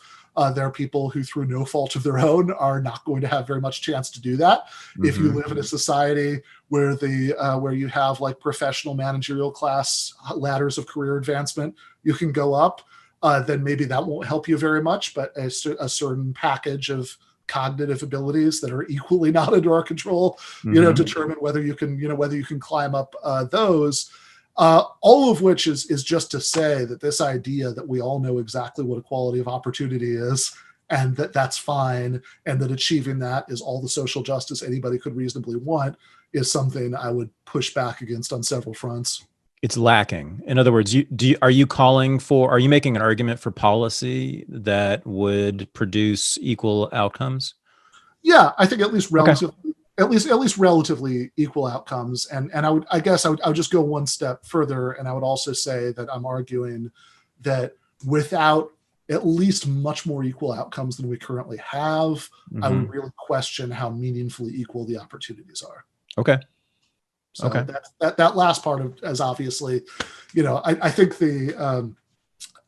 There are people who, through no fault of their own, are not going to have very much chance to do that. If you live in a society where you have like professional managerial class ladders of career advancement, you can go up, then maybe that won't help you very much. But a certain package of cognitive abilities that are equally not under our control, determine whether you can climb up those. All of which is just to say that this idea that we all know exactly what equality of opportunity is, and that's fine, and that achieving that is all the social justice anybody could reasonably want, is something I would push back against on several fronts. It's lacking. In other words, are you making an argument for policy that would produce equal outcomes? Yeah, I think at least relatively equal outcomes. And I would just go one step further, and I would also say that I'm arguing that without at least much more equal outcomes than we currently have, I would really question how meaningfully equal the opportunities are. Okay. So that last part is obviously, I think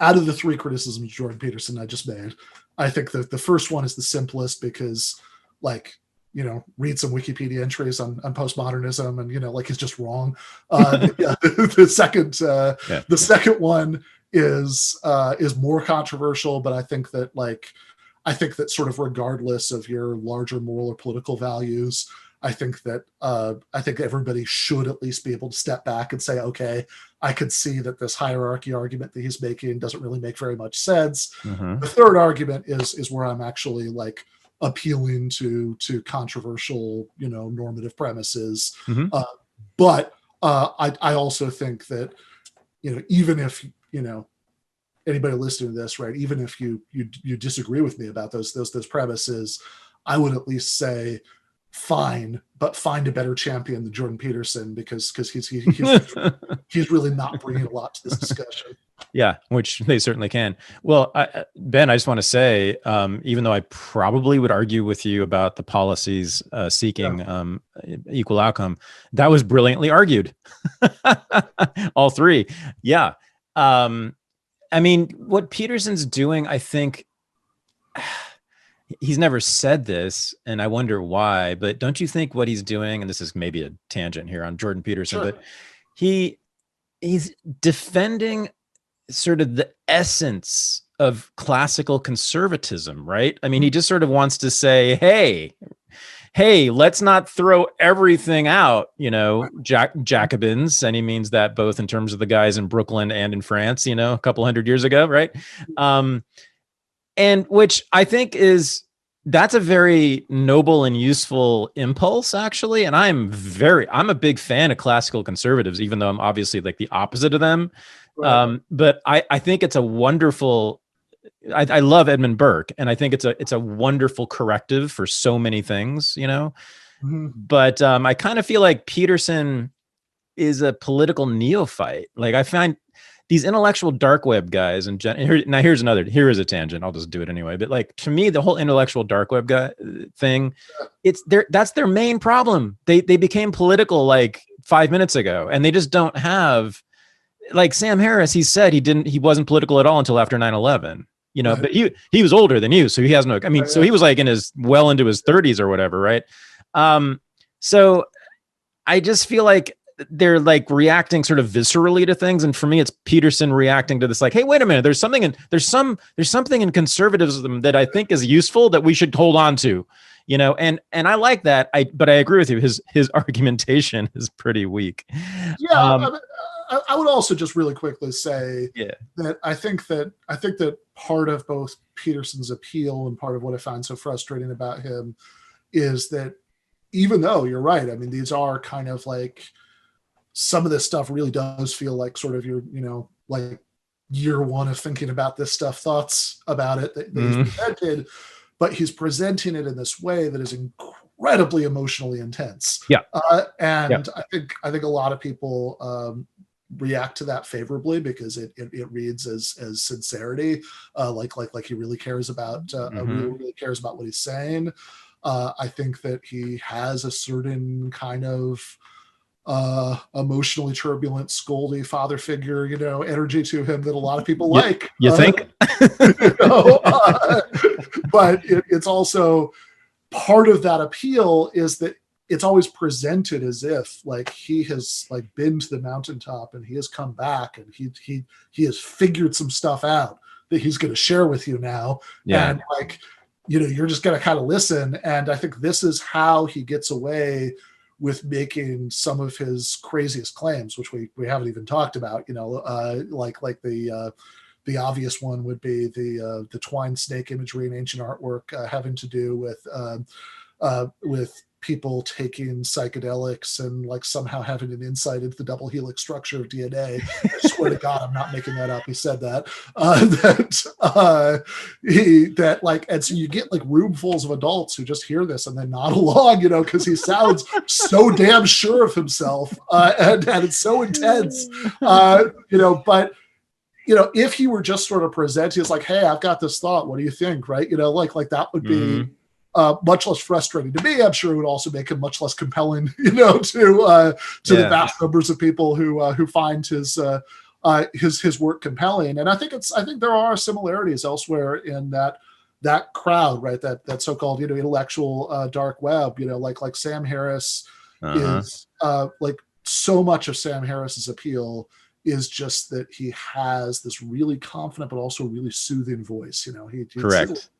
out of the three criticisms of Jordan Peterson I just made, I think that the first one is the simplest, because read some Wikipedia entries on postmodernism, and it's just wrong. The second one is more controversial, but I think that sort of regardless of your larger moral or political values, I think everybody should at least be able to step back and say, okay, I could see that this hierarchy argument that he's making doesn't really make very much sense. The third argument is where I'm actually appealing to controversial, normative premises. But I also think that, even if, anybody listening to this, right, even if you disagree with me about those premises, I would at least say, fine, but find a better champion than Jordan Peterson, because he's really not bringing a lot to this discussion. Yeah, which they certainly can. Well, Ben, I just want to say, even though I probably would argue with you about the policies seeking equal outcome, that was brilliantly argued. All three. Yeah. I mean, what Peterson's doing, I think, he's never said this, and I wonder why, but don't you think what he's doing, and this is maybe a tangent here on Jordan Peterson, but he's defending sort of the essence of classical conservatism, right? I mean, he just sort of wants to say, hey, let's not throw everything out, Jacobins, and he means that both in terms of the guys in Brooklyn and in France, a couple hundred years ago, right? And which I think that's a very noble and useful impulse, actually. And I'm a big fan of classical conservatives, even though I'm obviously like the opposite of them. Right. But I think it's a wonderful, I love Edmund Burke, and I think it's a wonderful corrective for so many things, But I kind of feel like Peterson is a political neophyte. Like, I find these intellectual dark web guys, and now here is a tangent. I'll just do it anyway. But like, to me, the whole intellectual dark web guy thing, that's their main problem. They became political like 5 minutes ago, and they just don't have, like Sam Harris. He said he wasn't political at all until after 9/11. Right. But he was older than you, so he has no. I mean, so he was like in his well into his 30s or whatever, right? So I just feel like they're like reacting sort of viscerally to things, and for me, it's Peterson reacting to this, like, hey, wait a minute, there's something in conservatism that I think is useful that we should hold on to, and I like that. But I agree with you. His argumentation is pretty weak. Yeah, I would also just really quickly say that I think that part of both Peterson's appeal and part of what I find so frustrating about him is that, even though you're right, I mean, these are kind of like, some of this stuff really does feel like sort of your, like year one of thinking about this stuff, thoughts about it that he's presented, but he's presenting it in this way that is incredibly emotionally intense. Yeah. And I think a lot of people react to that favorably because it reads as sincerity, like he really cares about really cares about what he's saying. I think that he has a certain kind of emotionally turbulent, scoldy father figure, energy to him that a lot of people like. You think? But it's also part of that appeal is that it's always presented as if like he has like been to the mountaintop and he has come back and he has figured some stuff out that he's going to share with you now. Yeah. And like, you're just going to kind of listen. And I think this is how he gets away with making some of his craziest claims, which we haven't even talked about, like the obvious one would be the twine snake imagery in ancient artwork having to do with people taking psychedelics and like somehow having an insight into the double helix structure of DNA. I swear to God, I'm not making that up. He said that. And so you get like roomfuls of adults who just hear this and then nod along, because he sounds so damn sure of himself, and it's so intense, but. If he were just sort of presenting, it's like, hey, I've got this thought. What do you think? Right? Like that would be much less frustrating to me. I'm sure it would also make him much less compelling, to the vast numbers of people who find his work compelling. And I think there are similarities elsewhere in that crowd, right? That so-called intellectual dark web. Like Sam Harris is like so much of Sam Harris's appeal is just that he has this really confident but also really soothing voice. Correct.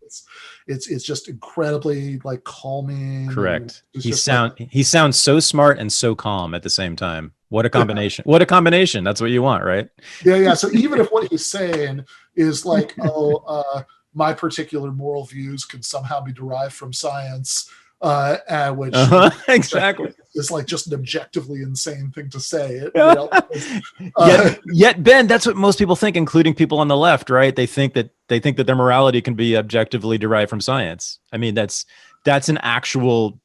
It's just incredibly like calming. Correct. He sounds so smart and so calm at the same time. What a combination. What a combination. That's what you want, right? Yeah. So even if what he's saying is like, my particular moral views can somehow be derived from science, which exactly is like just an objectively insane thing to say. Yet, Ben, that's what most people think, including people on the left, right? They think that their morality can be objectively derived from science. I mean, that's the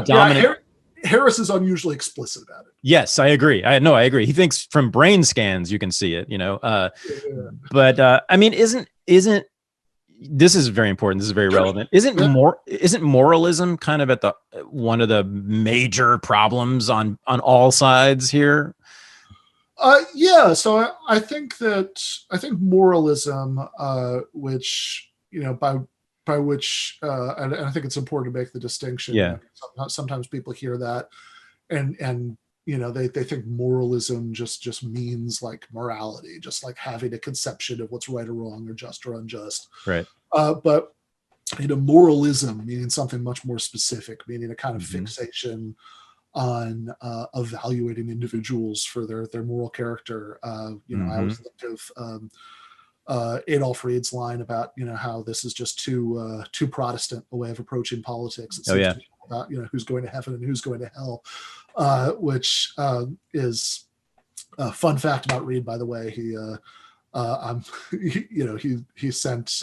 dominant. Harris is unusually explicit about it. Yes, I agree. I agree. He thinks from brain scans you can see it. But I mean, isn't this is very important. This is very relevant. Isn't moralism kind of at the one of the major problems on all sides here? So I think moralism, which by which and I think it's important to make the distinction. Yeah. Sometimes people hear that and they think moralism just means like morality, just like having a conception of what's right or wrong or just or unjust. Right. But moralism meaning something much more specific, meaning a kind of fixation on evaluating individuals for their moral character. I always think of Adolf Reed's line about how this is just too Protestant a way of approaching politics. It seems to be about who's going to heaven and who's going to hell, which is a fun fact about Reed, by the way. He sent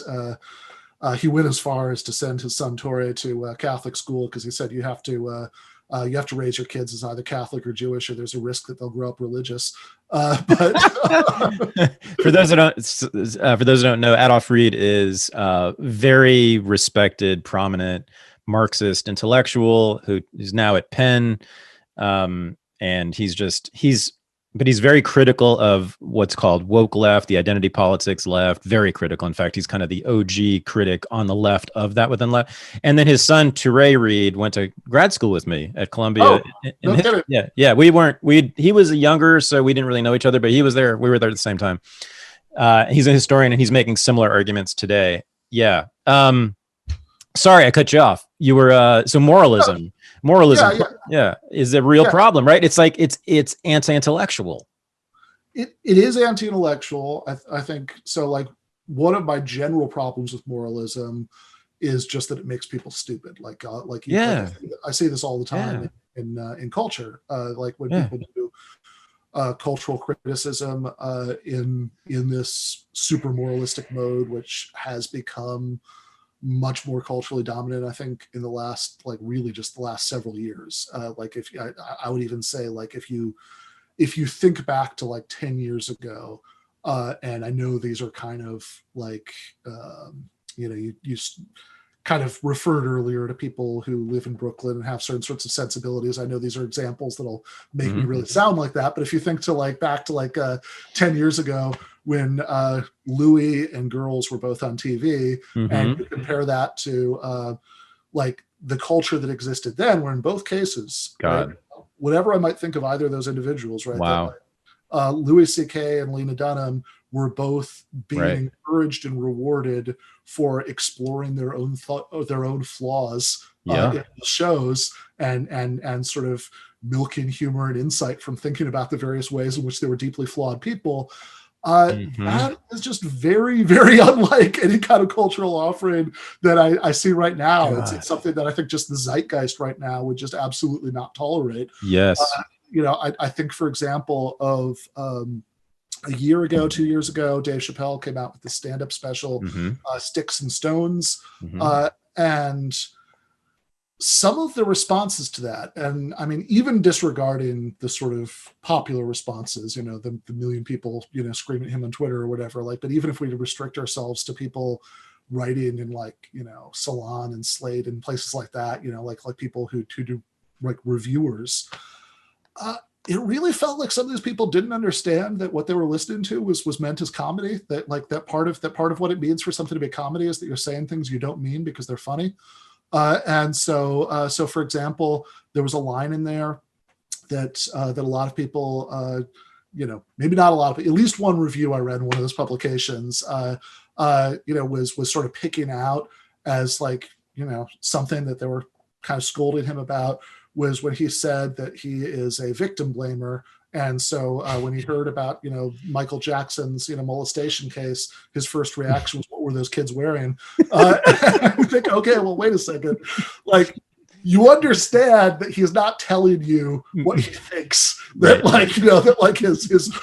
he went as far as to send his son Torre to Catholic school because he said you have to You have to raise your kids as either Catholic or Jewish, or there's a risk that they'll grow up religious. But for those who don't know, Adolf Reed is very respected, prominent Marxist intellectual who is now at Penn, and he's very critical of what's called woke left, the identity politics left, very critical. In fact, he's kind of the OG critic on the left of that within left. And then his son, Touré Reed, went to grad school with me at Columbia. He was younger, so we didn't really know each other, but he was there. We were there at the same time. He's a historian and he's making similar arguments today. Yeah. Sorry, I cut you off. You were, so moralism. Moralism, is a real problem, right? It's like it's anti-intellectual. It is anti-intellectual. I think so. Like, one of my general problems with moralism is just that it makes people stupid. I see this all the time in culture. Like when people do cultural criticism in this super moralistic mode, which has become much more culturally dominant, I think, in the last, like, really just the last several years. Like, if I would even say, like, if you think back to like 10 years ago, and I know these are kind of like, you kind of referred earlier to people who live in Brooklyn and have certain sorts of sensibilities. I know these are examples that'll make me really sound like that, but if you think to back to 10 years ago, when Louis and Girls were both on TV, and you compare that to like the culture that existed then, where in both cases, right, whatever I might think of either of those individuals, right? Wow. Louis C.K. and Lena Dunham were both being encouraged and rewarded for exploring their own flaws in the shows, and sort of milking humor and insight from thinking about the various ways in which they were deeply flawed people. That is just very, very unlike any kind of cultural offering that I see right now. It's something that I think just the zeitgeist right now would just absolutely not tolerate. Yes. I think, for example, of a year ago, 2 years ago, Dave Chappelle came out with the stand-up special, Sticks and Stones. And some of the responses to that, and I mean, even disregarding the sort of popular responses, the million people, screaming at him on Twitter or whatever, like, but even if we restrict ourselves to people writing in Salon and Slate and places like that, like people who do like reviewers, it really felt like some of these people didn't understand that what they were listening to was meant as comedy. That part of what it means for something to be comedy is that you're saying things you don't mean because they're funny. And so for example, there was a line in there that a lot of people, maybe not a lot of, at least one review I read in one of those publications, was sort of picking out as something that they were kind of scolding him about, was when he said that he is a victim blamer. And so when he heard about, Michael Jackson's, molestation case, his first reaction was, what were those kids wearing? I think, okay, well, wait a second. Like, you understand that he's not telling you what he thinks, that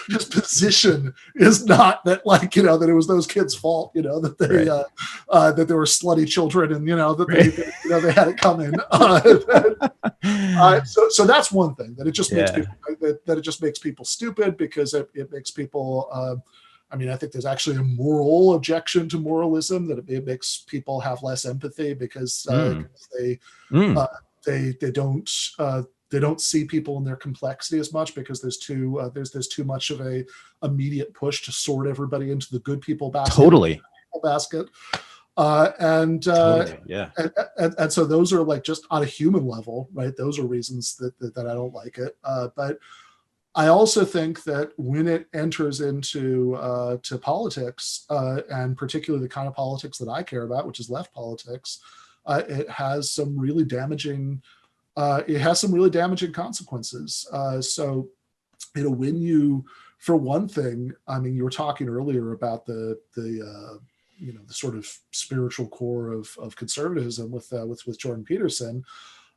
his position is not that that it was those kids' fault, that they were slutty children, and that they had it coming. So that's one thing, that it just makes people, that it just makes people stupid, because it makes people. I mean, I think there's actually a moral objection to moralism, that it makes people have less empathy, because they don't see people in their complexity as much, because there's too much of a immediate push to sort everybody into the good people basket. Totally. Basket. And so those are, like, just on a human level, right? Those are reasons that I don't like it. But I also think that when it enters into to politics, and particularly the kind of politics that I care about, which is left politics, it has some really damaging. It has some really damaging consequences. So, when you, for one thing, I mean, you were talking earlier about the sort of spiritual core of conservatism with Jordan Peterson.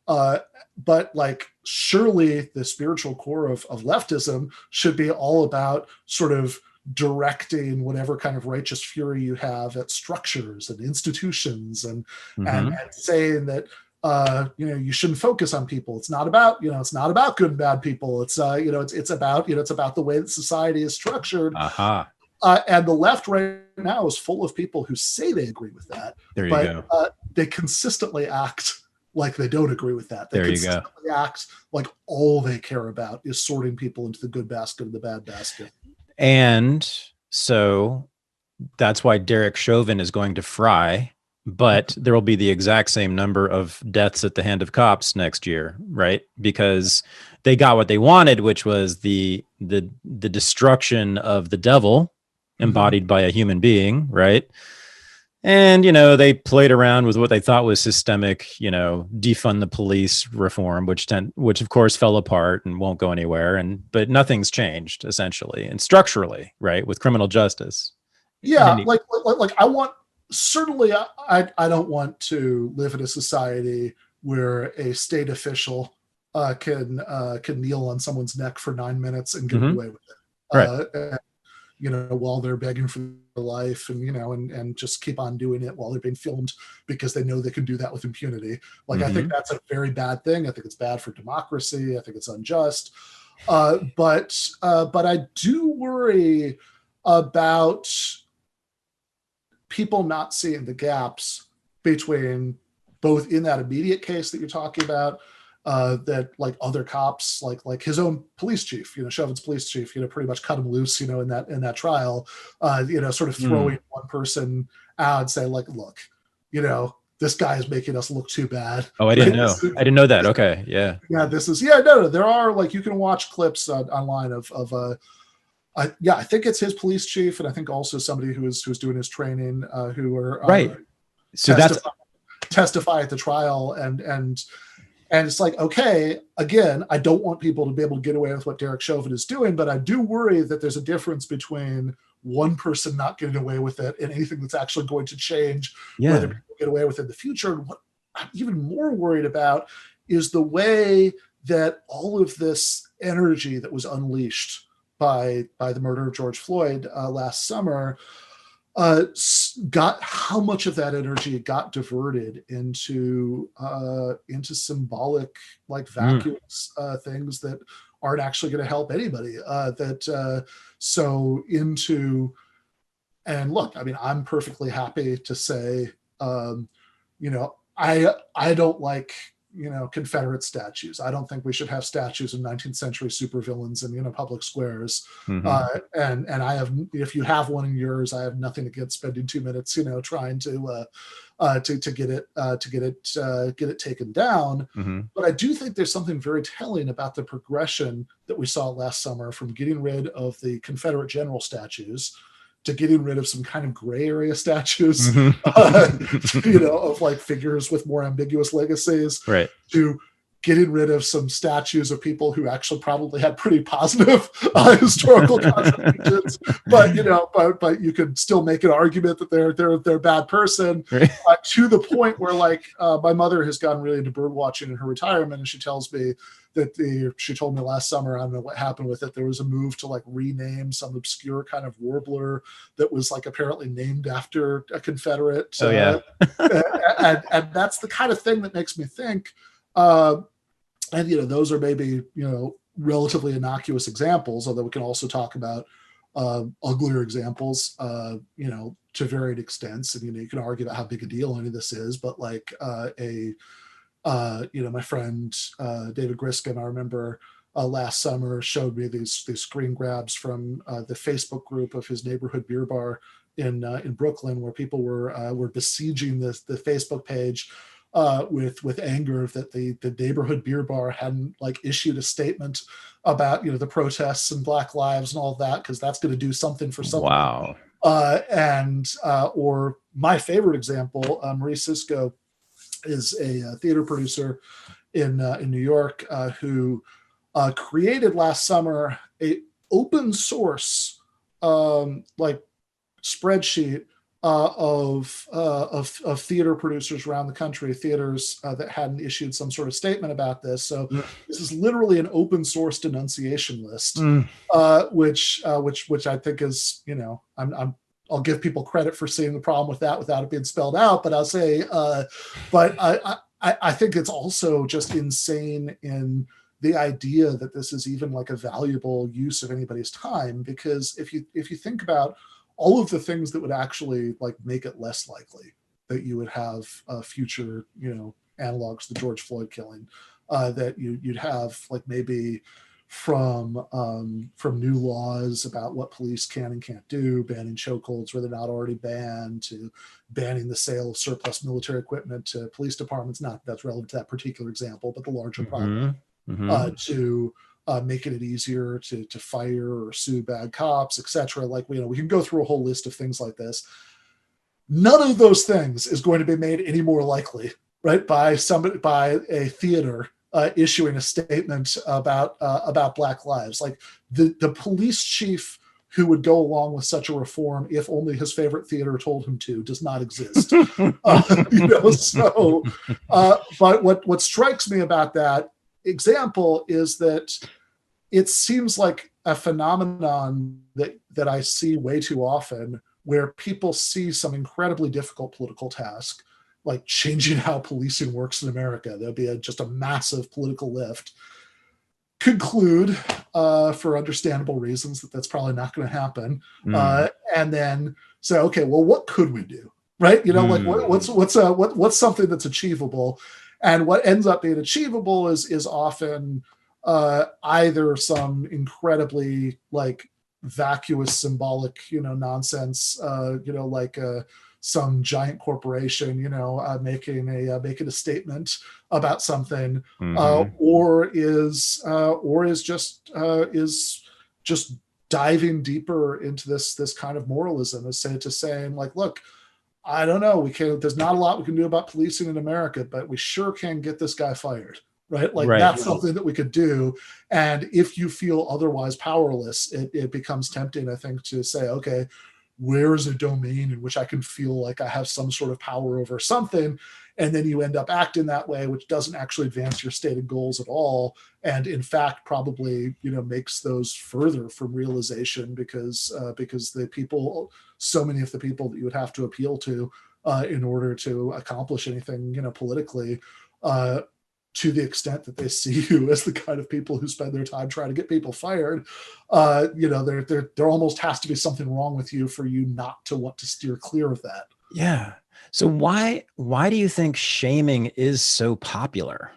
But surely the spiritual core of leftism should be all about sort of directing whatever kind of righteous fury you have at structures and institutions, and saying that you shouldn't focus on people. It's not about, it's not about good and bad people. It's, it's about, it's about the way that society is structured. And the left right now is full of people who say they agree with that. There you go. They consistently act like they don't agree with that. They there you go. Act like all they care about is sorting people into the good basket and the bad basket. And so that's why Derek Chauvin is going to fry, but there will be the exact same number of deaths at the hand of cops next year, right? Because they got what they wanted, which was the destruction of the devil embodied by a human being, right? And, they played around with what they thought was systemic, defund the police reform, which of course fell apart and won't go anywhere. But nothing's changed essentially and structurally, right? With criminal justice. Yeah. Like I want, certainly I don't want to live in a society where a state official can kneel on someone's neck for 9 minutes and get away with it. Right. While they're begging for their life and just keep on doing it while they're being filmed because they know they can do that with impunity. Like, I think that's a very bad thing. I think it's bad for democracy. I think it's unjust. But I do worry about people not seeing the gaps between both in that immediate case that you're talking about, that like other cops, like his own police chief, Chauvin's police chief, pretty much cut him loose, in that trial, sort of throwing one person out and saying like, look, this guy is making us look too bad. Oh, I didn't know. I didn't know that. Okay. Yeah. Yeah. No, there are like, you can watch clips online of I think it's his police chief. And I think also somebody who's doing his training, who are right. So testify at the trial and it's like, okay, again, I don't want people to be able to get away with what Derek Chauvin is doing, but I do worry that there's a difference between one person not getting away with it and anything that's actually going to change whether people get away with it in the future. And what I'm even more worried about is the way that all of this energy that was unleashed by the murder of George Floyd last summer got how much of that energy got diverted into symbolic, like vacuous things that aren't actually going to help anybody. And look, I mean, I'm perfectly happy to say, I don't like, Confederate statues. I don't think we should have statues of 19th century supervillains in, public squares. And I have, if you have one in yours, I have nothing against spending 2 minutes, trying to get it taken down. But I do think there's something very telling about the progression that we saw last summer from getting rid of the Confederate general statues to getting rid of some kind of gray area statues, of like figures with more ambiguous legacies, right, to getting rid of some statues of people who actually probably had pretty positive historical contributions, but you could still make an argument that they're a bad person, right. To the point where my mother has gotten really into bird watching in her retirement, and she tells me that she told me last summer, I don't know what happened with it, there was a move to rename some obscure kind of warbler that was apparently named after a Confederate. Oh yeah. and that's the kind of thing that makes me think, and those are maybe relatively innocuous examples, although we can also talk about uglier examples to varied extents, and you can argue about how big a deal any of this is, but my friend David Griskin, I remember last summer, showed me these screen grabs from the Facebook group of his neighborhood beer bar in Brooklyn, where people were besieging the Facebook page with anger that the neighborhood beer bar hadn't issued a statement about the protests and Black Lives and all of that, because that's going to do something for someone. Wow. Or my favorite example, Marie Sisko is a theater producer in New York who created last summer a open source spreadsheet of theater producers around the country, theaters that hadn't issued some sort of statement about this. So this is literally an open source denunciation list, which I think is, I'll give people credit for seeing the problem with that without it being spelled out, but I'll say, I think it's also just insane in the idea that this is even like a valuable use of anybody's time, because if you think about all of the things that would actually like make it less likely that you would have future, analogs to the George Floyd killing, that you'd have like maybe from new laws about what police can and can't do, banning chokeholds where they're not already banned, to banning the sale of surplus military equipment to police departments. Not that's relevant to that particular example, but the larger problem, to making it easier to fire or sue bad cops, etc. Like, we can go through a whole list of things like this. None of those things is going to be made any more likely, right, by a theater issuing a statement about Black lives. Like the police chief who would go along with such a reform if only his favorite theater told him to does not exist. But what strikes me about that example is that it seems like a phenomenon that I see way too often, where people see some incredibly difficult political task, like changing how policing works in America. There'll be just a massive political lift. Conclude, for understandable reasons, that that's probably not going to happen, and then say, okay, well, what could we do, right? Like what's something that's achievable, and what ends up being achievable is often either some incredibly like vacuous symbolic nonsense, like some giant corporation making a statement about something, or is just diving deeper into this kind of moralism, as saying like, look, I don't know, there's not a lot we can do about policing in America, but we sure can get this guy fired. Right? Like that's something that we could do. And if you feel otherwise powerless, it becomes tempting, I think, to say, okay, where is a domain in which I can feel like I have some sort of power over something? And then you end up acting that way, which doesn't actually advance your stated goals at all. And in fact, probably, makes those further from realization, because so many of the people that you would have to appeal to in order to accomplish anything, politically, to the extent that they see you as the kind of people who spend their time trying to get people fired, there almost has to be something wrong with you for you not to want to steer clear of that. Yeah. So why do you think shaming is so popular?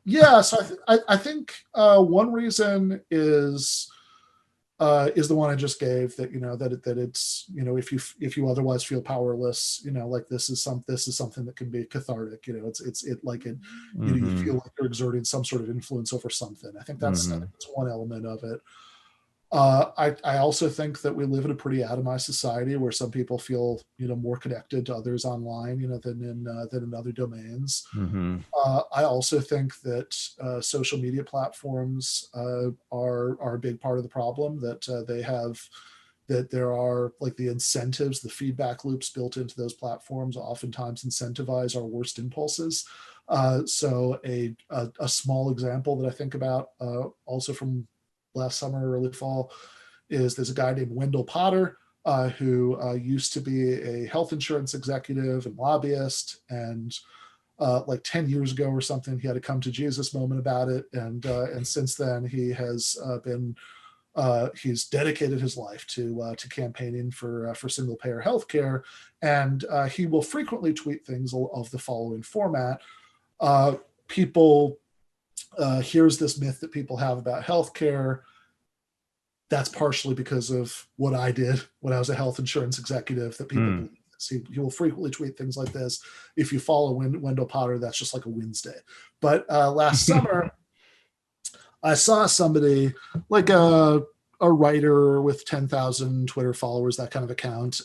Yeah, so I think one reason is the one I just gave, that that it's if you otherwise feel powerless, like this is something that can be cathartic. You feel like you're exerting some sort of influence over something. I think that's one element of it. I also think that we live in a pretty atomized society where some people feel more connected to others online than in other domains. I also think that social media platforms are a big part of the problem, that they have, that there are like the incentives, the feedback loops built into those platforms oftentimes incentivize our worst impulses. So a small example that I think about, also from last summer, early fall, is there's a guy named Wendell Potter, who used to be a health insurance executive and lobbyist, and like 10 years ago or something, he had a come to Jesus moment about it, and since then he has he's dedicated his life to campaigning for single payer healthcare, and he will frequently tweet things of the following format: here's this myth that people have about healthcare. That's partially because of what I did when I was a health insurance executive, that people believe this. He will frequently tweet things like this. If you follow Wendell Potter, that's just like a Wednesday. But last summer, I saw somebody, like a writer with 10,000 Twitter followers, that kind of account.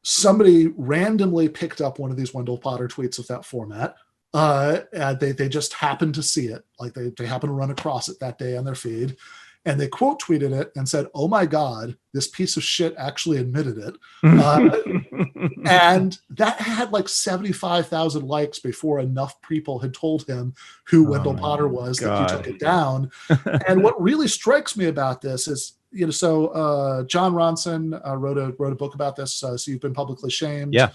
Somebody randomly picked up one of these Wendell Potter tweets of that format. They just happened to see it. Like they happened to run across it that day on their feed. And they quote tweeted it and said, "Oh my God, this piece of shit actually admitted it." And that had like 75,000 likes before enough people had told him who Wendell Potter was, that he took it down. And what really strikes me about this is John Ronson wrote a book about this. So You've Been Publicly Shamed. Yeah.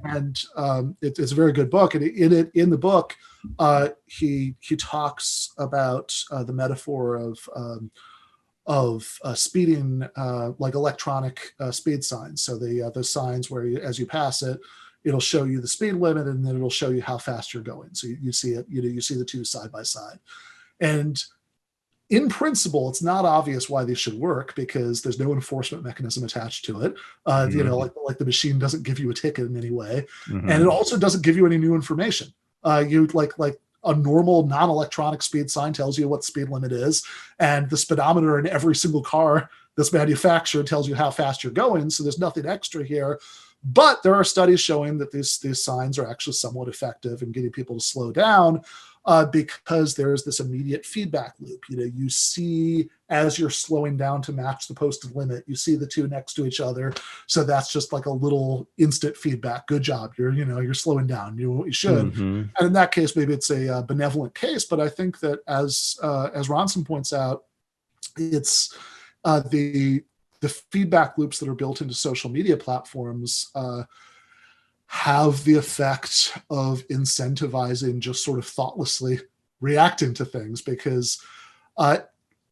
And it's a very good book. And in the book, he talks about the metaphor of speeding, like electronic speed signs. So the signs where as you pass it, it'll show you the speed limit, and then it'll show you how fast you're going. So you see it, you see the two side by side. And in principle, it's not obvious why these should work because there's no enforcement mechanism attached to it. Like the machine doesn't give you a ticket in any way, and it also doesn't give you any new information. You like a normal non-electronic speed sign tells you what the speed limit is, and the speedometer in every single car that's manufactured tells you how fast you're going. So there's nothing extra here. But there are studies showing that these signs are actually somewhat effective in getting people to slow down because there's this immediate feedback loop. You see as you're slowing down to match the posted limit, you see the two next to each other. So that's just like a little instant feedback. Good job. You're slowing down. You should. Mm-hmm. And in that case, maybe it's a benevolent case. But I think that as Ronson points out, it's the feedback loops that are built into social media platforms have the effect of incentivizing just sort of thoughtlessly reacting to things because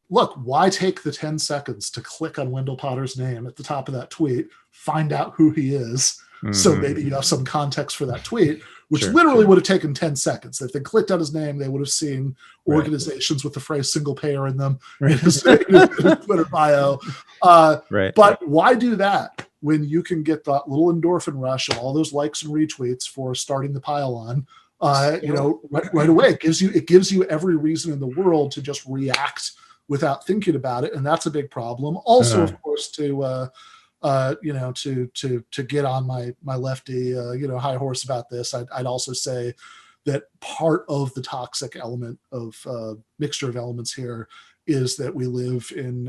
look, why take the 10 seconds to click on Wendell Potter's name at the top of that tweet, find out who he is, so maybe you have some context for that tweet, which literally would have taken 10 seconds. If they clicked on his name, they would have seen organizations with the phrase single payer in them in his Twitter bio. But why do that when you can get that little endorphin rush of all those likes and retweets for starting the pile on, right away? It gives you every reason in the world to just react without thinking about it. And that's a big problem. Also, of course, to get on my lefty, high horse about this, I'd also say that part of the toxic element of mixture of elements here is that we live in,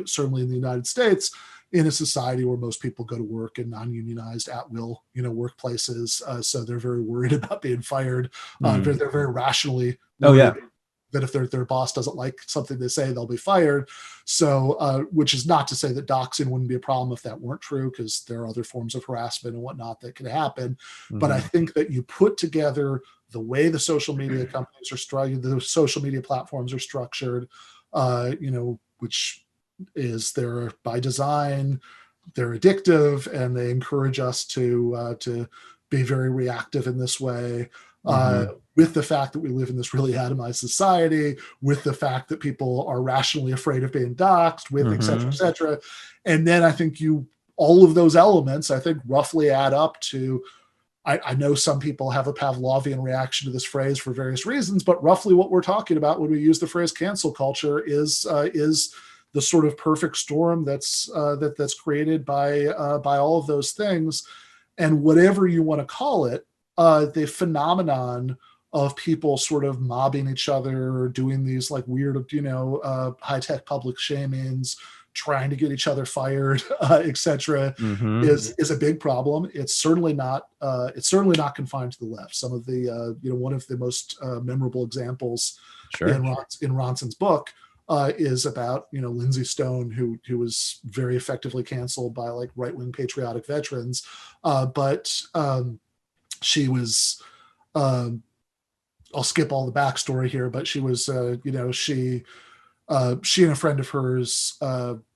certainly in the United States, in a society where most people go to work in non-unionized at-will, workplaces. So they're very worried about being fired. They're very rationally worried that if their boss doesn't like something they say, they'll be fired. So, which is not to say that doxing wouldn't be a problem if that weren't true, because there are other forms of harassment and whatnot that can happen. But I think that you put together the way the social media companies are structured, the social media platforms are structured, which is they're by design, they're addictive, and they encourage us to be very reactive in this way. With the fact that we live in this really atomized society, with the fact that people are rationally afraid of being doxxed, with et cetera, et cetera. And then I think all of those elements, I think, roughly add up to, I know some people have a Pavlovian reaction to this phrase for various reasons, but roughly what we're talking about when we use the phrase cancel culture is the sort of perfect storm that's created by all of those things. And whatever you want to call it, the phenomenon of people sort of mobbing each other, doing these like weird, high-tech public shamings, trying to get each other fired, etc., is a big problem. It's certainly not confined to the left. Some of the one of the most memorable examples in Ronson's book is about Lindsay Stone, who was very effectively canceled by like right-wing patriotic veterans, but she was. I'll skip all the backstory here, but she was, she and a friend of hers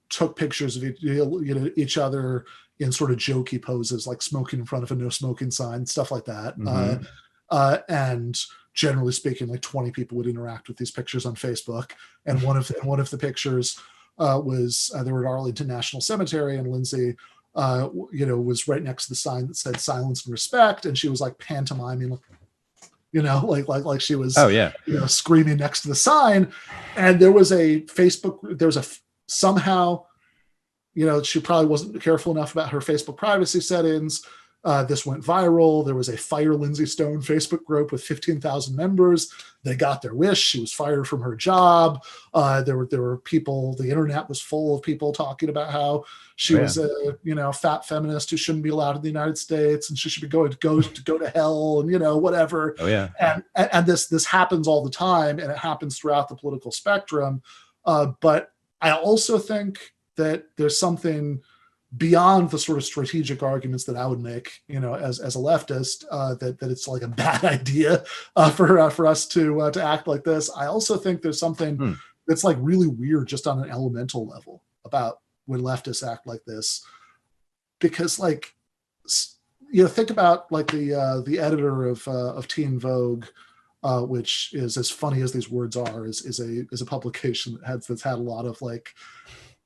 took pictures of each other in sort of jokey poses, like smoking in front of a no smoking sign, stuff like that. And generally speaking, like 20 people would interact with these pictures on Facebook. And one of the pictures was they were at Arlington National Cemetery, and Lindsay, was right next to the sign that said "Silence and Respect," and she was like pantomiming, like she was, screaming next to the sign. And there was somehow, she probably wasn't careful enough about her Facebook privacy settings. This went viral. There was a Fire Lindsay Stone Facebook group with 15,000 members. They got their wish. She was fired from her job. There were people. The internet was full of people talking about how she was a fat feminist who shouldn't be allowed in the United States, and she should be go to hell, and whatever. And this happens all the time, and it happens throughout the political spectrum. But I also think that there's something beyond the sort of strategic arguments that I would make, as a leftist, that it's like a bad idea for us to act like this. I also think there's something that's like really weird just on an elemental level about when leftists act like this, because like, think about like the editor of Teen Vogue, which is, as funny as these words are, is a publication that's had a lot of like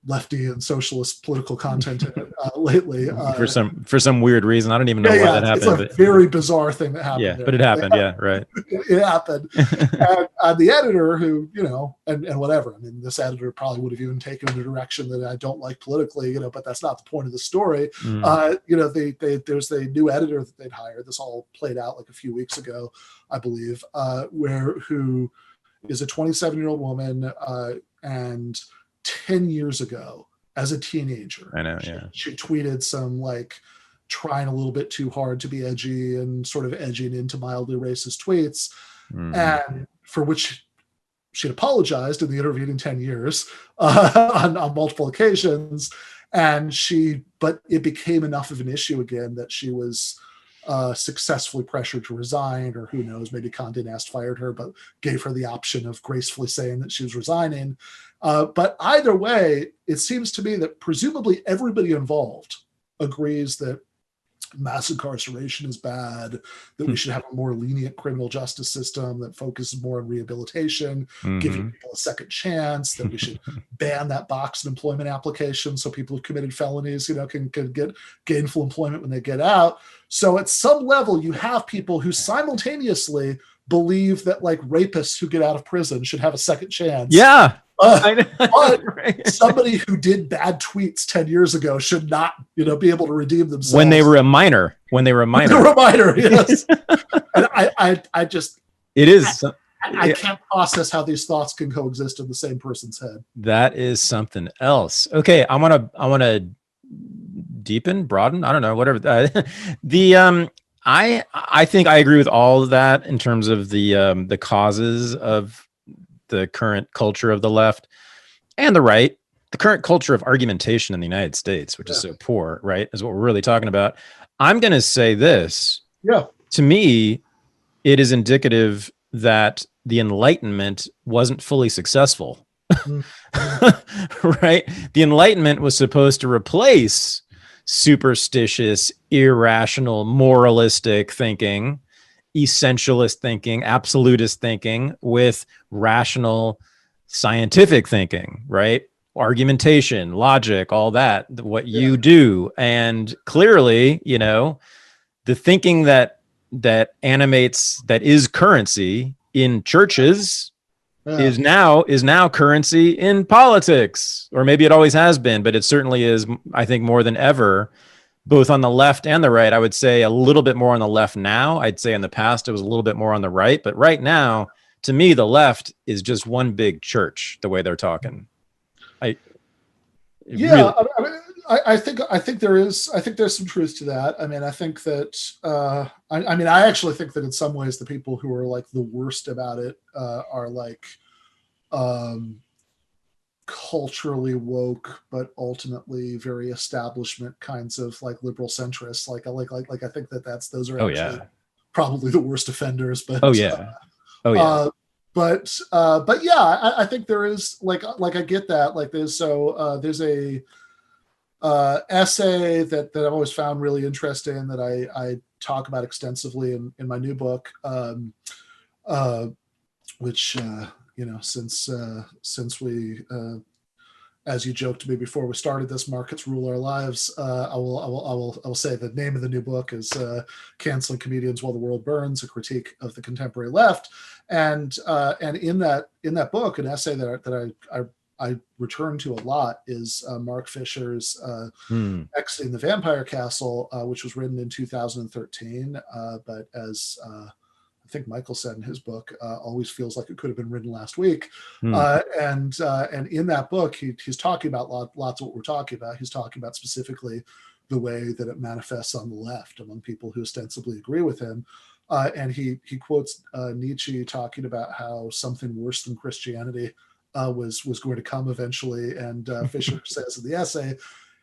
lefty and socialist political content in it lately. For some weird reason. I don't even know why that happened. It's a very bizarre thing that happened. Yeah, there. but it happened. Yeah, right. It happened. And the editor who, and whatever, I mean, this editor probably would have even taken in a direction that I don't like politically, but that's not the point of the story. There's a new editor that they'd hired. This all played out like a few weeks ago, I believe, who is a 27-year-old woman, and 10 years ago, as a teenager, I know, yeah, she tweeted some like trying a little bit too hard to be edgy and sort of edging into mildly racist tweets, and for which she had apologized in the intervening 10 years on multiple occasions. But it became enough of an issue again that she was successfully pressured to resign, or who knows, maybe Condé Nast fired her, but gave her the option of gracefully saying that she was resigning. But either way, it seems to me that presumably everybody involved agrees that mass incarceration is bad, that we should have a more lenient criminal justice system that focuses more on rehabilitation, giving people a second chance, that we should ban that box in employment applications so people who've committed felonies, can get gainful employment when they get out. So at some level, you have people who simultaneously believe that like rapists who get out of prison should have a second chance. Yeah. But somebody who did bad tweets 10 years ago should not, be able to redeem themselves. When they were a minor, yes. And I just, it is. I can't process how these thoughts can coexist in the same person's head. That is something else. Okay. I want to broaden. I don't know, whatever. I think I agree with all of that in terms of the causes of the current culture of the left and the right, the current culture of argumentation in the United States, which is so poor, right, is what we're really talking about. I'm going to say this. Yeah. To me, it is indicative that the Enlightenment wasn't fully successful, right? The Enlightenment was supposed to replace superstitious, irrational, moralistic thinking, essentialist thinking, absolutist thinking with rational, scientific thinking, right? Argumentation, logic, all that, what you do. And clearly, the thinking that animates, that is currency in churches is now currency in politics, or maybe it always has been, but it certainly is, I think, more than ever, both on the left and the right. I would say a little bit more on the left now. I'd say in the past, it was a little bit more on the right, but right now, to me, the left is just one big church, the way they're talking. I think there's some truth to that. I mean, I think that, I actually think that in some ways, the people who are like the worst about it are like culturally woke, but ultimately very establishment kinds of like liberal centrists. I think those are actually probably the worst offenders. But but yeah, I think there is like I get that. Like there's a essay that I've always found really interesting that I talk about extensively in my new book, which since we as you joked to me before we started this, markets rule our lives. I will say the name of the new book is "Canceling Comedians While the World Burns: A Critique of the Contemporary Left," and in that book, an essay that I return to a lot is Mark Fisher's "Exiting the Vampire Castle," which was written in 2013, but as I think Michael said in his book, always feels like it could have been written last week. And in that book, he's talking about lots of what we're talking about. He's talking about specifically the way that it manifests on the left among people who ostensibly agree with him. And he quotes Nietzsche talking about how something worse than Christianity was going to come eventually. And Fisher says in the essay,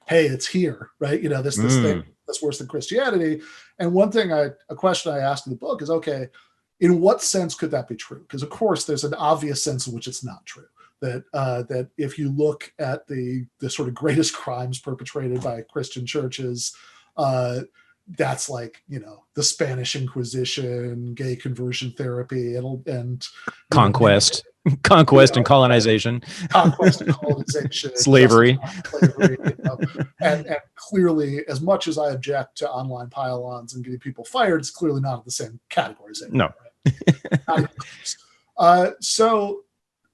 hey, it's here, right? This thing that's worse than Christianity. And a question I asked in the book is, okay, in what sense could that be true? Because of course there's an obvious sense in which it's not true. That if you look at the sort of greatest crimes perpetrated by Christian churches, that's like, the Spanish Inquisition, gay conversion therapy, and conquest, and colonization, slavery. And clearly, as much as I object to online pile-ons and getting people fired, it's clearly not in the same categories anymore. No. Right?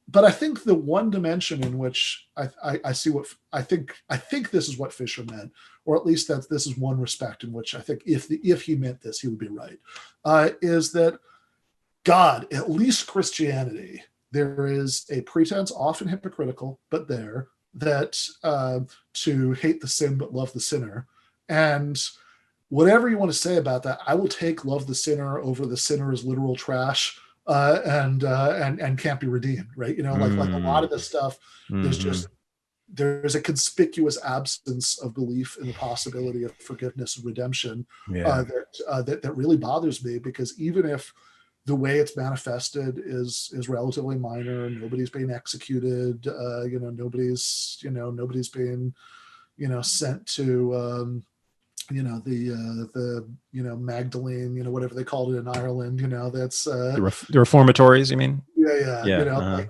But I think the one dimension in which I see what I think this is what Fisher meant, or at least that this is one respect in which I think if he meant this, he would be right, is that God, at least Christianity, there is a pretense, often hypocritical, but there, that to hate the sin but love the sinner. And whatever you want to say about that, I will take love the sinner over the sinner as literal trash. And can't be redeemed, right? Like a lot of this stuff, there's a conspicuous absence of belief in the possibility of forgiveness and redemption that really bothers me, because even if the way it's manifested is relatively minor, nobody's being executed, nobody's being sent to the Magdalene, whatever they called it in Ireland, that's the reformatories, you mean? Yeah.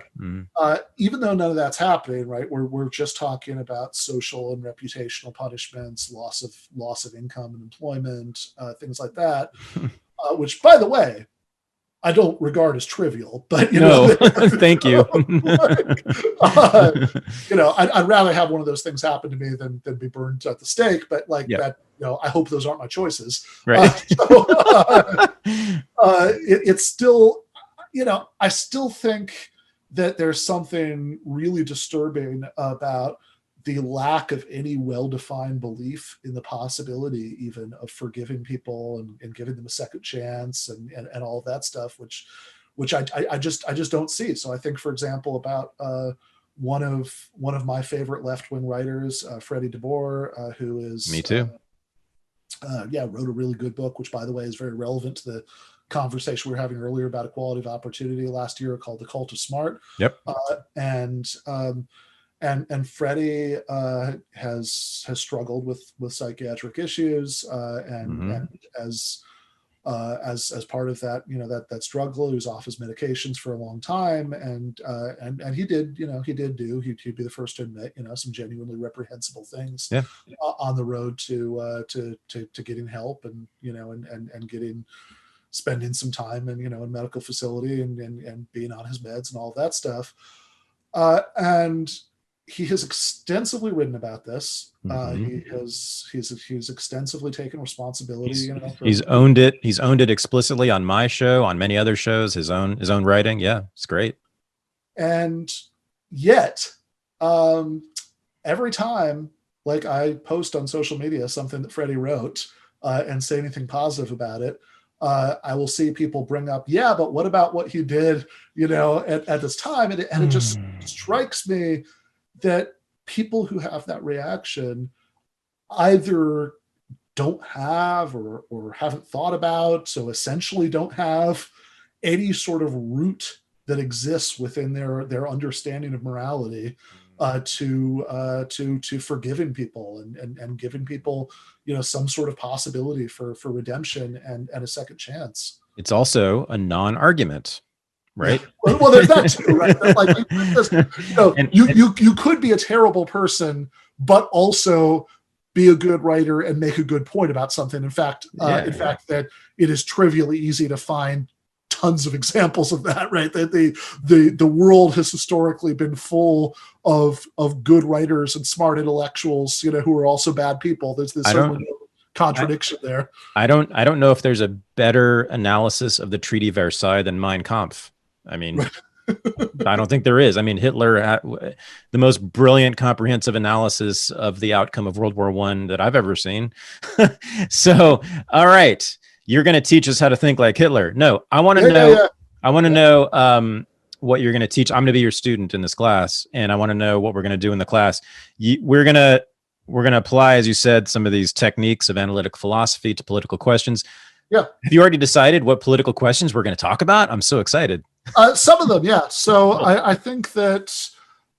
Even though none of that's happening, right? We're just talking about social and reputational punishments, loss of income and employment, things like that, which, by the way, I don't regard as trivial, but thank you. I'd rather have one of those things happen to me than be burned at the stake. But that, I hope those aren't my choices. Right. It's still, I still think that there's something really disturbing about the lack of any well-defined belief in the possibility even of forgiving people and giving them a second chance and all of that stuff, which I just don't see. So I think, for example, about one of my favorite left-wing writers, Freddie DeBoer, who is me too. Wrote a really good book, which, by the way, is very relevant to the conversation we were having earlier about equality of opportunity last year, called The Cult of Smart. Yep. And Freddie has struggled with psychiatric issues, and as part of that, that struggle, he was off his medications for a long time, and he'd be the first to admit, some genuinely reprehensible things on the road to getting help, and and spending some time in in medical facility and being on his meds and all that stuff, and he has extensively written about this. He's extensively taken responsibility. He's owned it. He's owned it explicitly on my show, on many other shows. His own writing. Yeah, it's great. And yet, every time, like, I post on social media something that Freddie wrote and say anything positive about it, I will see people bring up, but what about what he did, at this time? And it just strikes me that people who have that reaction either don't have or haven't thought about, so essentially don't have any sort of root that exists within their understanding of morality to forgiving people and giving people some sort of possibility for redemption and a second chance. It's also a non-argument. Right. Yeah. Well, there's that too, right? Like, you could be a terrible person, but also be a good writer and make a good point about something. In fact, that it is trivially easy to find tons of examples of that, right? That the world has historically been full of good writers and smart intellectuals, who are also bad people. There's certainly no contradiction there. I don't know if there's a better analysis of the Treaty of Versailles than Mein Kampf. I mean, I don't think there is. I mean, Hitler had the most brilliant, comprehensive analysis of the outcome of World War I that I've ever seen. So, all right, you're going to teach us how to think like Hitler. No, I want to know. I want to know what you're going to teach. I'm going to be your student in this class, and I want to know what we're going to do in the class. We're going to apply, as you said, some of these techniques of analytic philosophy to political questions. Yeah. Have you already decided what political questions we're going to talk about? I'm so excited. Some of them, yeah. So I think that,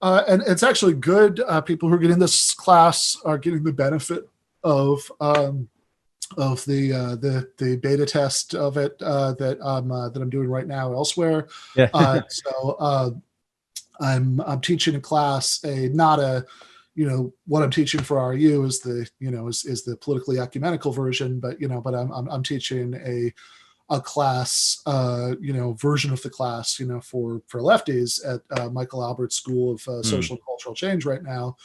and it's actually good. People who are getting this class are getting the benefit of the beta test of it that I'm doing right now elsewhere. Yeah. So I'm teaching a class, not a, what I'm teaching for RU is the, is the politically ecumenical version, but I'm teaching a class, version of the class, for lefties at Michael Albert's School of Social and Cultural Change right now.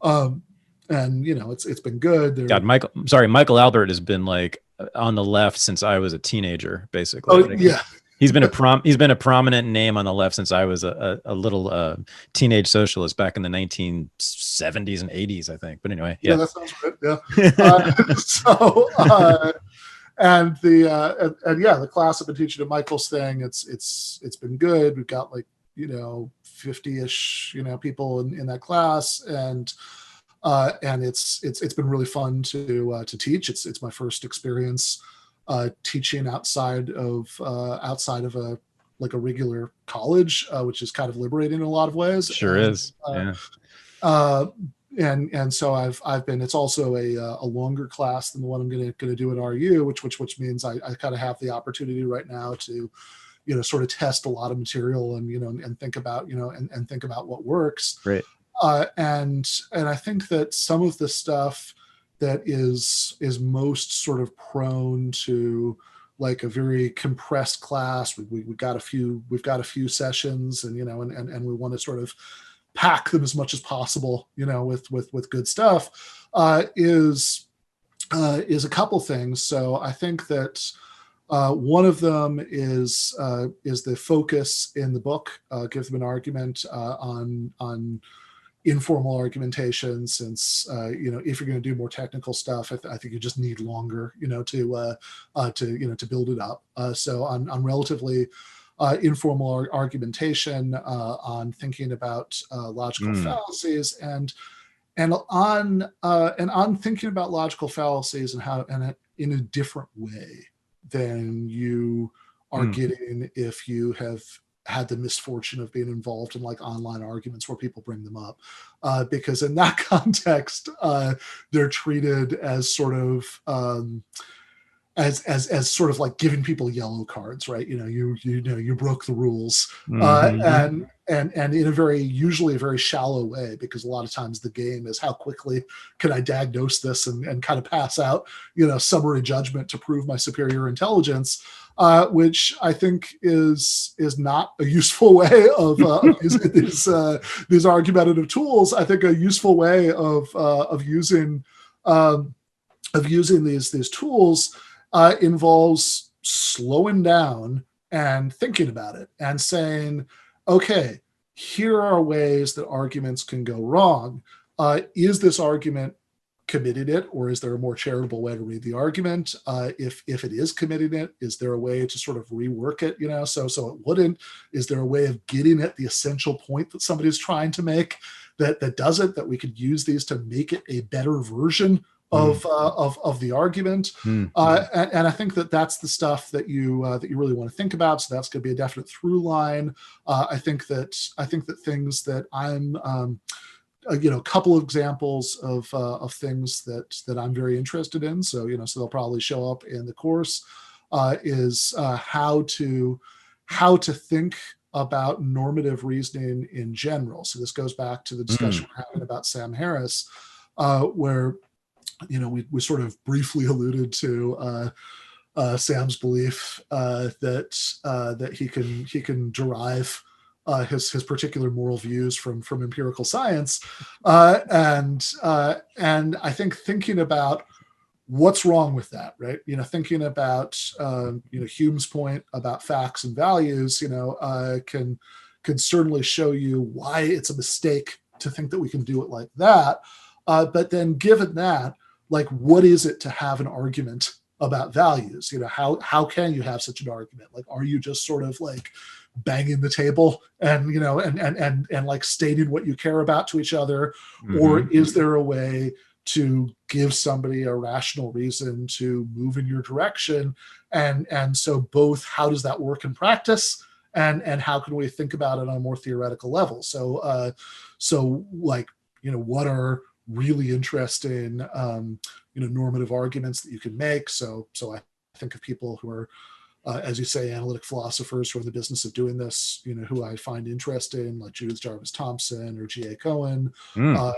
And it's been good. God, Michael Albert has been like on the left since I was a teenager, basically. Oh, yeah. He's been a prominent name on the left since I was a little teenage socialist back in the 1970s and 80s, I think. But anyway, yeah, that sounds good. Yeah. And the class I've been teaching at Michael's thing, it's been good. We've got 50-ish people in that class, and it's been really fun to teach. It's my first experience teaching outside of a regular college, which is kind of liberating in a lot of ways. Sure is. Yeah. And so I've been. It's also a longer class than the one I'm going to do at RU, which means I kind of have the opportunity right now to, sort of test a lot of material and think about and think about what works. Right. And I think that some of the stuff that is most sort of prone to a very compressed class. We've got a few sessions, and and we want to sort of pack them as much as possible, with good stuff, is a couple things. So I think that one of them is the focus in the book, give them an argument on informal argumentation, since if you're going to do more technical stuff, I think you just need longer, to build it up. So on relatively informal argumentation, on thinking about logical fallacies, and on thinking about logical fallacies and how in a different way than you are getting if you have had the misfortune of being involved in online arguments where people bring them up, because in that context, they're treated as sort of as sort of like giving people yellow cards, right? You broke the rules, and in a usually a very shallow way, because a lot of times the game is how quickly can I diagnose this and kind of pass out summary judgment to prove my superior intelligence, which I think is not a useful way of using these argumentative tools. I think a useful way of using these tools involves slowing down and thinking about it and saying, okay, here are ways that arguments can go wrong. Is this argument committing it, or is there a more charitable way to read the argument? If it is committing it, is there a way to sort of rework it? So it wouldn't. Is there a way of getting at the essential point that somebody's trying to make that doesn't, that we could use these to make it a better version of the argument? And I think that's the stuff that you really want to think about. So that's going to be a definite through line. I think that things that I'm a couple of examples of things that I'm very interested in. So so they'll probably show up in the course, is how to think about normative reasoning in general. So this goes back to the discussion we're having about Sam Harris, where we sort of briefly alluded to Sam's belief that he can derive his particular moral views from empirical science, and I think thinking about what's wrong with that, right? Thinking about Hume's point about facts and values, can certainly show you why it's a mistake to think that we can do it like that. But then, given that, what is it to have an argument about values? How can you have such an argument? Are you just sort of banging the table and, and like stating what you care about to each other? Mm-hmm. Or is there a way to give somebody a rational reason to move in your direction? And so both, how does that work in practice? And how can we think about it on a more theoretical level? So like, what are really interesting, normative arguments that you can make? So I think of people who are, as you say, analytic philosophers who are in the business of doing this, who I find interesting, like Judith Jarvis Thompson or G.A. Cohen, or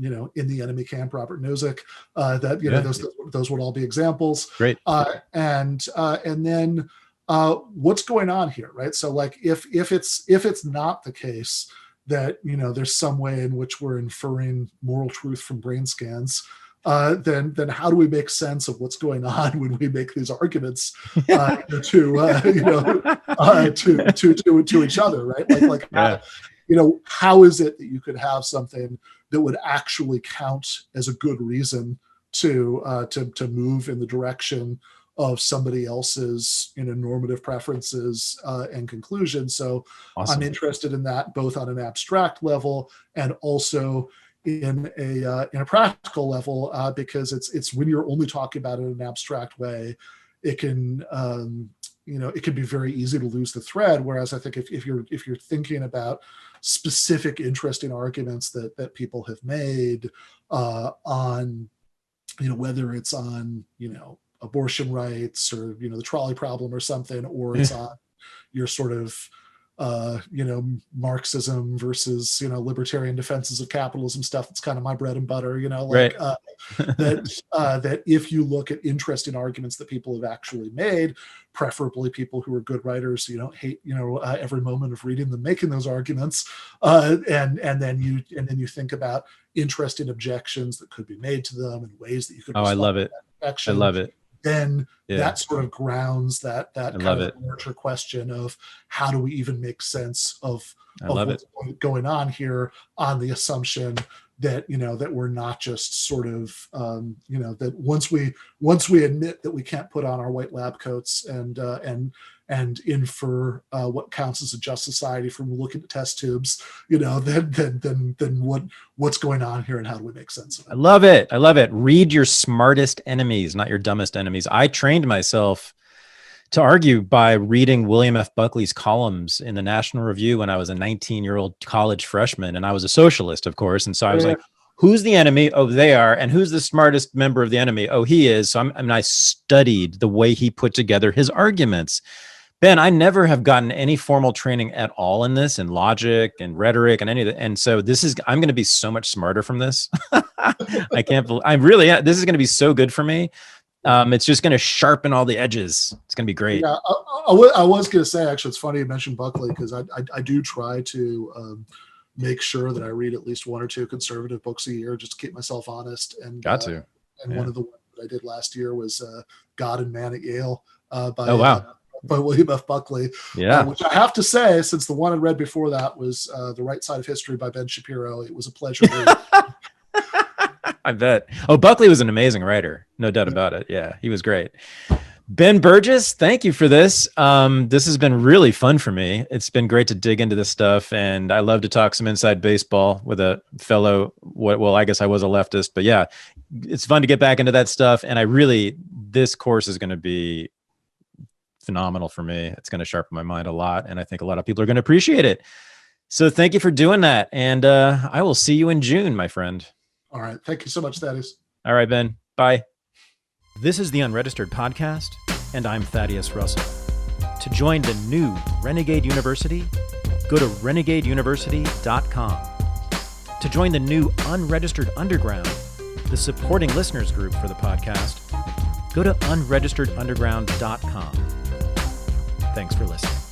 in the enemy camp, Robert Nozick. Those would all be examples. Great. And then what's going on here, right? So like if it's not the case that there's some way in which we're inferring moral truth from brain scans, then how do we make sense of what's going on when we make these arguments to each other, right? How is it that you could have something that would actually count as a good reason to move in the direction of somebody else's normative preferences and conclusions? So awesome. I'm interested in that both on an abstract level and also in a practical level, because it's when you're only talking about it in an abstract way, it can it can be very easy to lose the thread. Whereas I think if you're thinking about specific interesting arguments that people have made on whether it's on abortion rights or the trolley problem or something, or it's on your sort of Marxism versus libertarian defenses of capitalism stuff, that's kind of my bread and butter, right. That if you look at interesting arguments that people have actually made, preferably people who are good writers, you don't hate every moment of reading them making those arguments, and then you think about interesting objections that could be made to them and ways that you could I love it. I love it. Then that sort of grounds that kind of larger question of how do we even make sense of what's going on here, on the assumption that that we're not just sort of that once we admit that we can't put on our white lab coats and infer what counts as a just society from looking at test tubes, then what's going on here and how do we make sense of it? I love it. Read your smartest enemies, not your dumbest enemies. I trained myself to argue by reading William F. Buckley's columns in the National Review when I was a 19-year-old college freshman, and I was a socialist, of course. And so I was like, who's the enemy? Oh, they are. And who's the smartest member of the enemy? Oh, he is. So I studied the way he put together his arguments. Ben, I never have gotten any formal training at all in this, in logic and rhetoric and any of that. And so I'm going to be so much smarter from this. I can't believe, this is going to be so good for me. It's just going to sharpen all the edges. It's going to be great. Yeah, I was going to say, actually, it's funny you mentioned Buckley, because I do try to make sure that I read at least one or two conservative books a year just to keep myself honest. And one of the ones that I did last year was God and Man at Yale by William F. Buckley. Which I have to say, since the one I read before that was The Right Side of History by Ben Shapiro, it was a pleasure to read. I bet. Oh, Buckley was an amazing writer. No doubt about it. Yeah, he was great. Ben Burgis, thank you for this. This has been really fun for me. It's been great to dig into this stuff, and I love to talk some inside baseball with a fellow, well, I guess I was a leftist, but yeah, it's fun to get back into that stuff. And this course is going to be phenomenal for me. It's going to sharpen my mind a lot, and I think a lot of people are going to appreciate it. So thank you for doing that. And I will see you in June, my friend. All right. Thank you so much, Thaddeus. All right, Ben. Bye. This is the Unregistered podcast, and I'm Thaddeus Russell. To join the new Renegade University, go to renegadeuniversity.com. To join the new Unregistered Underground, the supporting listeners group for the podcast, go to unregisteredunderground.com. Thanks for listening.